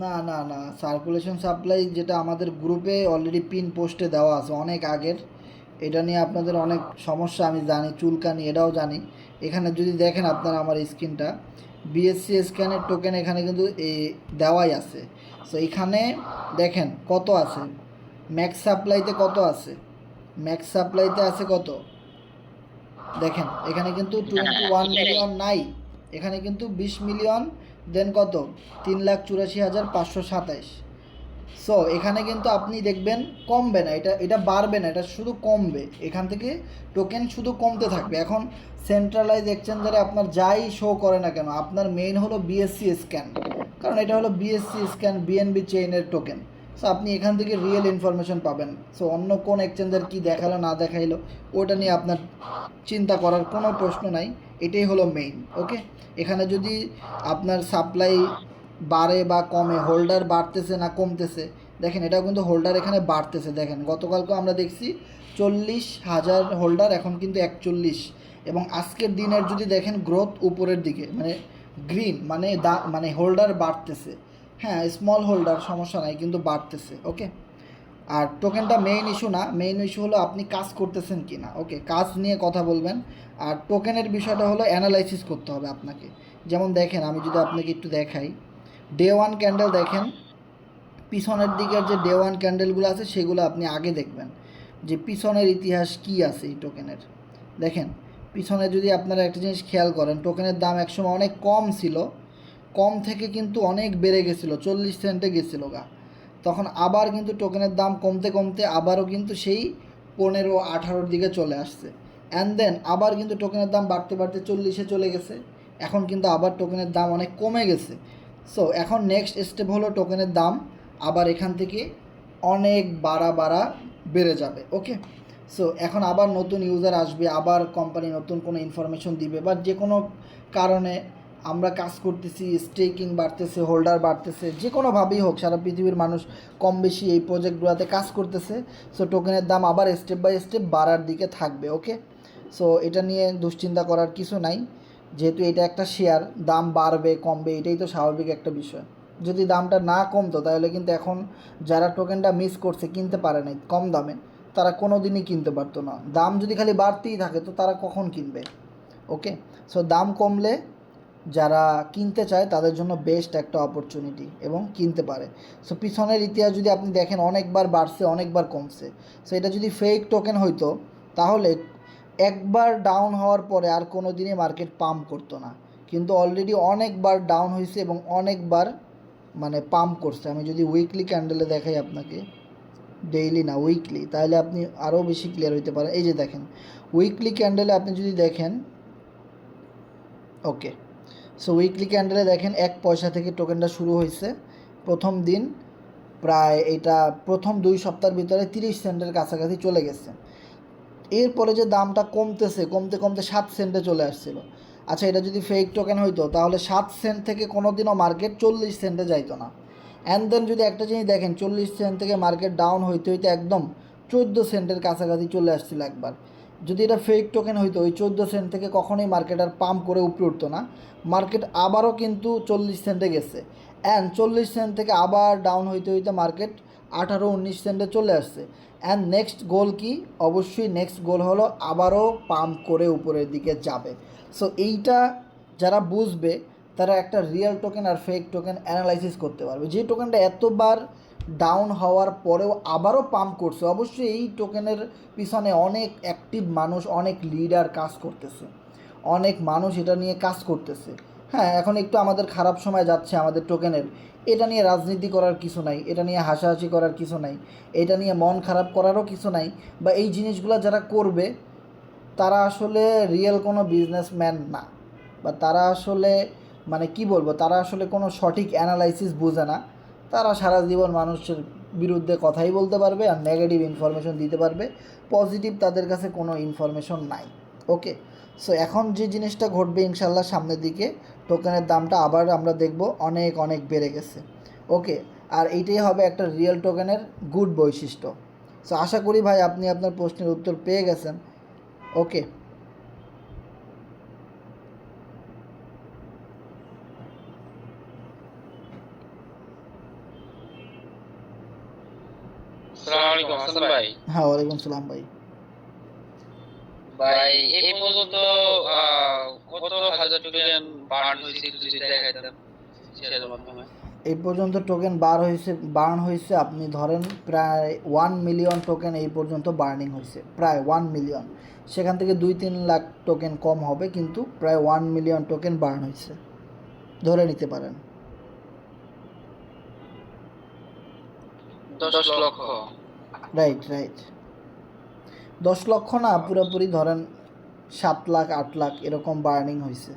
না না না, সার্কুলেশন সাপ্লাই যেটা আমাদের গ্রুপে অলরেডি পিন পোস্টে দেওয়া আছে অনেক আগের, এটা নিয়ে আপনাদের অনেক সমস্যা আমি জানি, চুলকানি এটাও জানি। এখানে যদি দেখেন আপনারা আমার স্ক্রিনটা, বিএসসি স্ক্যানের টোকেন এখানে কিন্তু দেওয়াই আছে। সো এখানে দেখেন কত আছে, ম্যাক্স সাপ্লাইতে কত আছে, ম্যাক্স সাপ্লাইতে আছে কত দেখেন, এখানে কিন্তু 21 মিলিয়ন নাই, এখানে কিন্তু 20 মিলিয়ন, দেন কত 3,84,527। সো এখানে কিন্তু আপনি দেখবেন কমবে না, এটা বাড়বে না, এটা শুধু কমবে, এখান থেকে টোকেন শুধু কমতে থাকবে। এখন সেন্ট্রালাইজ এক্সচেঞ্জারে আপনার যাই শো করে না কেন, আপনার মেইন হলো বিএসসি স্ক্যান, কারণ এটা হলো বিএসসি স্ক্যান বিএনবি চেইনের টোকেন। সো আপনি এখান থেকে রিয়েল ইনফরমেশন পাবেন। সো অন্য কোন এক্সচেঞ্জার কী দেখালো না দেখাইলো ওটা নিয়ে আপনার চিন্তা করার কোনো প্রশ্ন নাই, এটাই হলো মেইন। ওকে, এখানে যদি আপনার সাপ্লাই বাড়ে বা কমে, হোল্ডার বাড়তেছে না কমতেছে, দেখেন এটাও কিন্তু হোল্ডার এখানে বাড়তেছে। দেখেন গতকালকে আমরা দেখছি 40,000 হোল্ডার, এখন কিন্তু 41, এবং আজকের দিনের যদি দেখেন গ্রোথ উপরের দিকে, মানে গ্রিন, মানে হোল্ডার বাড়তেছে। হ্যাঁ, স্মল হোল্ডার সমস্যা নাই, কিন্তু বাড়তেছে। ওকে, আর টোকেনটা মেইন ইস্যু না, মেইন ইস্যু হলো আপনি কাজ করতেছেন কি না। ওকে, কাজ নিয়ে কথা বলবেন, আর টোকেনের বিষয়টা হলো অ্যানালাইসিস করতে হবে আপনাকে, যেমন দেখেন, আমি যদি আপনাকে একটু দেখাই, ডে ওয়ান ক্যান্ডেল দেখেন, পিছনের দিকের যে ডে ওয়ান ক্যান্ডেলগুলো আছে সেগুলো আপনি আগে দেখবেন যে পিছনের ইতিহাস কি আছে এই টোকেনের। দেখেন পিছনে যদি আপনারা একটা জিনিস খেয়াল করেন, টোকেনের দাম একসময় অনেক কম ছিল, কম থেকে কিন্তু অনেক বেড়ে গেছিলো, 40 সেন্টে গেছিলো গা। তখন আবার কিন্তু টোকেনের দাম কমতে কমতে আবারও কিন্তু সেই 15-18 দিকে চলে আসছে, অ্যান্ড দেন আবার কিন্তু টোকেনের দাম বাড়তে বাড়তে 40-এ চলে গেছে। এখন কিন্তু আবার টোকেনের দাম অনেক কমে গেছে। সো এখন নেক্সট স্টেপ হলো টোকেনের দাম আবার এখান থেকে অনেক বাড়া বেড়ে যাবে। ওকে, সো এখন আবার নতুন ইউজার আসবে, আবার কোম্পানি নতুন কোনো ইনফরমেশন দিবে, বা যে কোনো কারণে আমরা কাজ করতেছি, স্টেকিং বাড়তেছে, হোল্ডার বাড়তেছে, যে কোনোভাবেই হোক সারা পৃথিবীর মানুষ কম বেশি এই প্রজেক্টগুলোতে কাজ করতেছে। সো টোকেনের দাম আবার স্টেপ বাই স্টেপ বাড়ার দিকে থাকবে। ওকে, সো এটা নিয়ে দুশ্চিন্তা করার কিছু নাই, যেহেতু এটা একটা শেয়ার, দাম বাড়বে কমবে এটাই তো স্বাভাবিক একটা বিষয়। যদি দামটা না কমতো তাহলে কিন্তু এখন যারা টোকেনটা মিস করছে, কিনতে পারে নাই কম দামে, তারা কোনো দিনই কিনতে পারতো না। দাম যদি খালি বাড়তেই থাকে তো তারা কখন কিনবে? ওকে, সো দাম কমলে যারা কিনতে চায় তাদের জন্য বেস্ট একটা অপরচুনিটি এবং কিনতে পারে। সো পিছনের ইতিহাস যদি আপনি দেখেন, অনেকবার বাড়ছে অনেকবার কমছে। সো এটা যদি ফেক টোকেন হইতো তাহলে একবার ডাউন হওয়ার পরে আর কোনো দিনই মার্কেট পাম্প করতো না, কিন্তু অলরেডি অনেকবার ডাউন হয়েছে এবং অনেকবার মানে পাম্প করছে। আমি যদি উইকলি ক্যান্ডেলে দেখাই আপনাকে, ডেইলি না উইকলি, তাহলে আপনি আরও বেশি ক্লিয়ার হইতে পারেন। এই যে দেখেন উইকলি ক্যান্ডেলে আপনি যদি দেখেন, ওকে, সো উইকলি ক্যান্ডেলে দেখেন 1 পয়সা থেকে টোকেনটা শুরু হয়েছে। প্রথম দিন প্রায় এটা প্রথম 2 সপ্তাহের ভিতরে 30 সেন্টের কাছাকাছি চলে গেছে। এরপরে যে দামটা কমতেছে, কমতে কমতে 7 সেন্টে চলে আসছিল। আচ্ছা, এটা যদি ফেক টোকেন হইতো তাহলে 7 সেন্ট থেকে কোনো দিনও মার্কেট 40 সেন্টে যাইতো না। অ্যান্ড দেন যদি একটা জিনিস দেখেন, 40 সেন্ট থেকে মার্কেট ডাউন হইতে হইতে একদম 14 সেন্টের কাছাকাছি চলে আসছিল একবার। যদি এটা ফেক টোকেন হইতো, ওই 14 সেন্ট থেকে কখনোই মার্কেট আর পাম্প করে উপরে উঠতো না। মার্কেট আবারও কিন্তু 40 সেন্টে গেছে, অ্যান্ড 40 সেন্ট থেকে আবার ডাউন হইতে হইতে মার্কেট 18-19 সেন্টে চলে আসছে। অ্যান্ড নেক্সট গোল কি? অবশ্যই নেক্সট গোল হলো আবারও পাম্প করে উপরের দিকে যাবে। সো এইটা যারা বুঝবে তারা একটা রিয়েল টোকেন আর ফেক টোকেন অ্যানালাইসিস করতে পারবে। যে টোকেনটা এতবার ডাউন হওয়ার পরেও আবারও পাম্প করছে, অবশ্যই এই টোকেনের পিছনে অনেক অ্যাক্টিভ মানুষ, অনেক লিডার কাজ করতেছে, অনেক মানুষ এটা নিয়ে কাজ করতেছে। হ্যাঁ, এখন একটু আমাদের খারাপ সময় যাচ্ছে আমাদের টোকেনের, এটা নিয়ে রাজনীতি করার কিছু নাই, এটা নিয়ে হাসাহাসি করার কিছু নাই, এটা নিয়ে মন খারাপ করারও কিছু নাই। বা এই জিনিসগুলো যারা করবে তারা আসলে রিয়েল কোনো বিজনেসম্যান না, বা তারা আসলে মানে কি বলবো, তারা আসলে কোনো সঠিক অ্যানালাইসিস বোঝে না। তারা সারা জীবন মানুষের বিরুদ্ধে কথাই বলতে পারবে আর নেগেটিভ ইনফরমেশন দিতে পারবে, পজিটিভ তাদের কাছে কোনো ইনফরমেশন নাই। ওকে, সো এখন যে জিনিসটা ঘটবে ইনশাল্লাহ সামনের দিকে, টোকেনের দামটা আবার আমরা দেখব অনেক অনেক বেড়ে গেছে। ওকে, আর এইটাই হবে একটা রিয়েল টোকেনের গুড বৈশিষ্ট্য। সো আশা করি ভাই আপনি আপনার প্রশ্নের উত্তর পেয়ে গেছেন। ওকে, আসসালামু আলাইকুম হাসান ভাই। হ্যাঁ ওয়ালাইকুম সালাম ভাই। ভাই এই পর্যন্ত কত হাজার টোকেন বার্ন হয়েছে একটু যদি দেখাইতেন শেয়ারের মাধ্যমে। এই পর্যন্ত টোকেন বার্ন হয়েছে আপনি ধরেন প্রায় 1 মিলিয়ন টোকেন এই পর্যন্ত বার্নিং হয়েছে, প্রায় 1 মিলিয়ন। সেখান থেকে 2-3 লাখ টোকেন কম হবে, কিন্তু প্রায় 1 মিলিয়ন টোকেন বার্ন হয়েছে ধরে নিতে পারেন। 10 লক্ষ। রাইট রাইট, 10 লক্ষ না, পুরোপুরি ধরেন 7 লাখ 8 লাখ এরকম বার্নিং হয়েছে,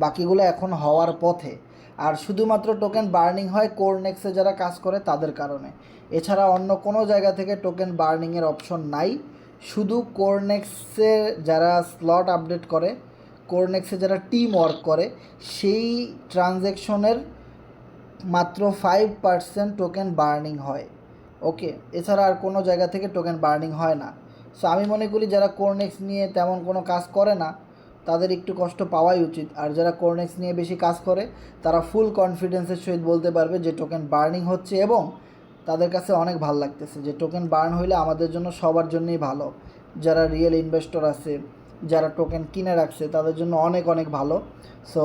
বাকিগুলো এখন হওয়ার পথে। আর শুধুমাত্র টোকেন বার্নিং হয় কোরনেক্সে যারা কাজ করে তাদের কারণে, এছাড়া অন্য কোনো জায়গা থেকে টোকেন বার্নিংয়ের অপশন নাই। শুধু কোরনেক্সে যারা স্লট আপডেট করে, কোরনেক্সে যারা টিম ওয়ার্ক করে, সেই ট্রানজ্যাকশনের মাত্র 5% টোকেন বার্নিং হয়। ওকে, এছাড়া আর কোনো জায়গা থেকে টোকেন বার্নিং হয় না। সো আমি মনে করি যারা কোরনেক্স নিয়ে তেমন কোনো কাজ করে না তাদের একটু কষ্ট পাওয়াই উচিত, আর যারা কোরনেক্স নিয়ে বেশি কাজ করে তারা ফুল কনফিডেন্সের সহিত বলতে পারবে যে টোকেন বার্নিং হচ্ছে এবং তাদের কাছে অনেক ভালো লাগতেছে, যে টোকেন বার্ন হইলে আমাদের জন্য সবার জন্যই ভালো। যারা রিয়েল ইনভেস্টর আছে, যারা টোকেন কিনে রাখছে তাদের জন্য অনেক অনেক ভালো। সো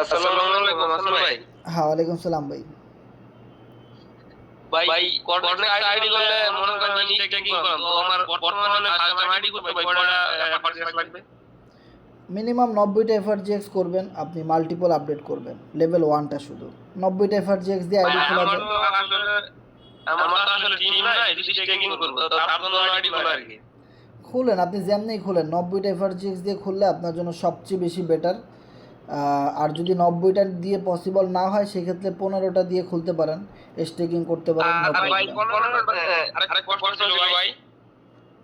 আসসালামু আলাইকুম হাসান ভাই। হ্যাঁ, ওয়ালাইকুম সালাম ভাই। ভাই কোঅর্ডিনেট আইডি করলে মনে করেন আমি চেকিং করব, তো আমার বর্তমানে কাস্টম আইডি করতে ভাই কয়টা এফআরজিএক্স লাগবে? মিনিমাম 90টা এফআরজিএক্স করবেন, আপনি মাল্টিপল আপডেট করবেন, লেভেল 1টা শুধু 90টা এফআরজিএক্স দিয়ে আইডি খোলা যায়। আমার তো আসলে টিম নাই, যদি চেকিং করব তো তার জন্য আইডি খোলা আর কি। খুলেন, আপনি যেমনি খুলেন 90টা এফআরজিএক্স দিয়ে খুললে আপনার জন্য সবচেয়ে বেশি বেটার। আর যদি 90টা দিয়ে পসিবল না হয় সেক্ষেত্রে 15টা দিয়ে খুলতে পারেন, স্টেকিং করতে পারেন। আর ভাই আরেকটা কোশ্চেন ছিল ভাই,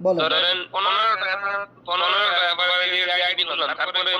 বলেন। ধরেন 15টা এফআরজিএক্স আইডি করলাম, তারপরে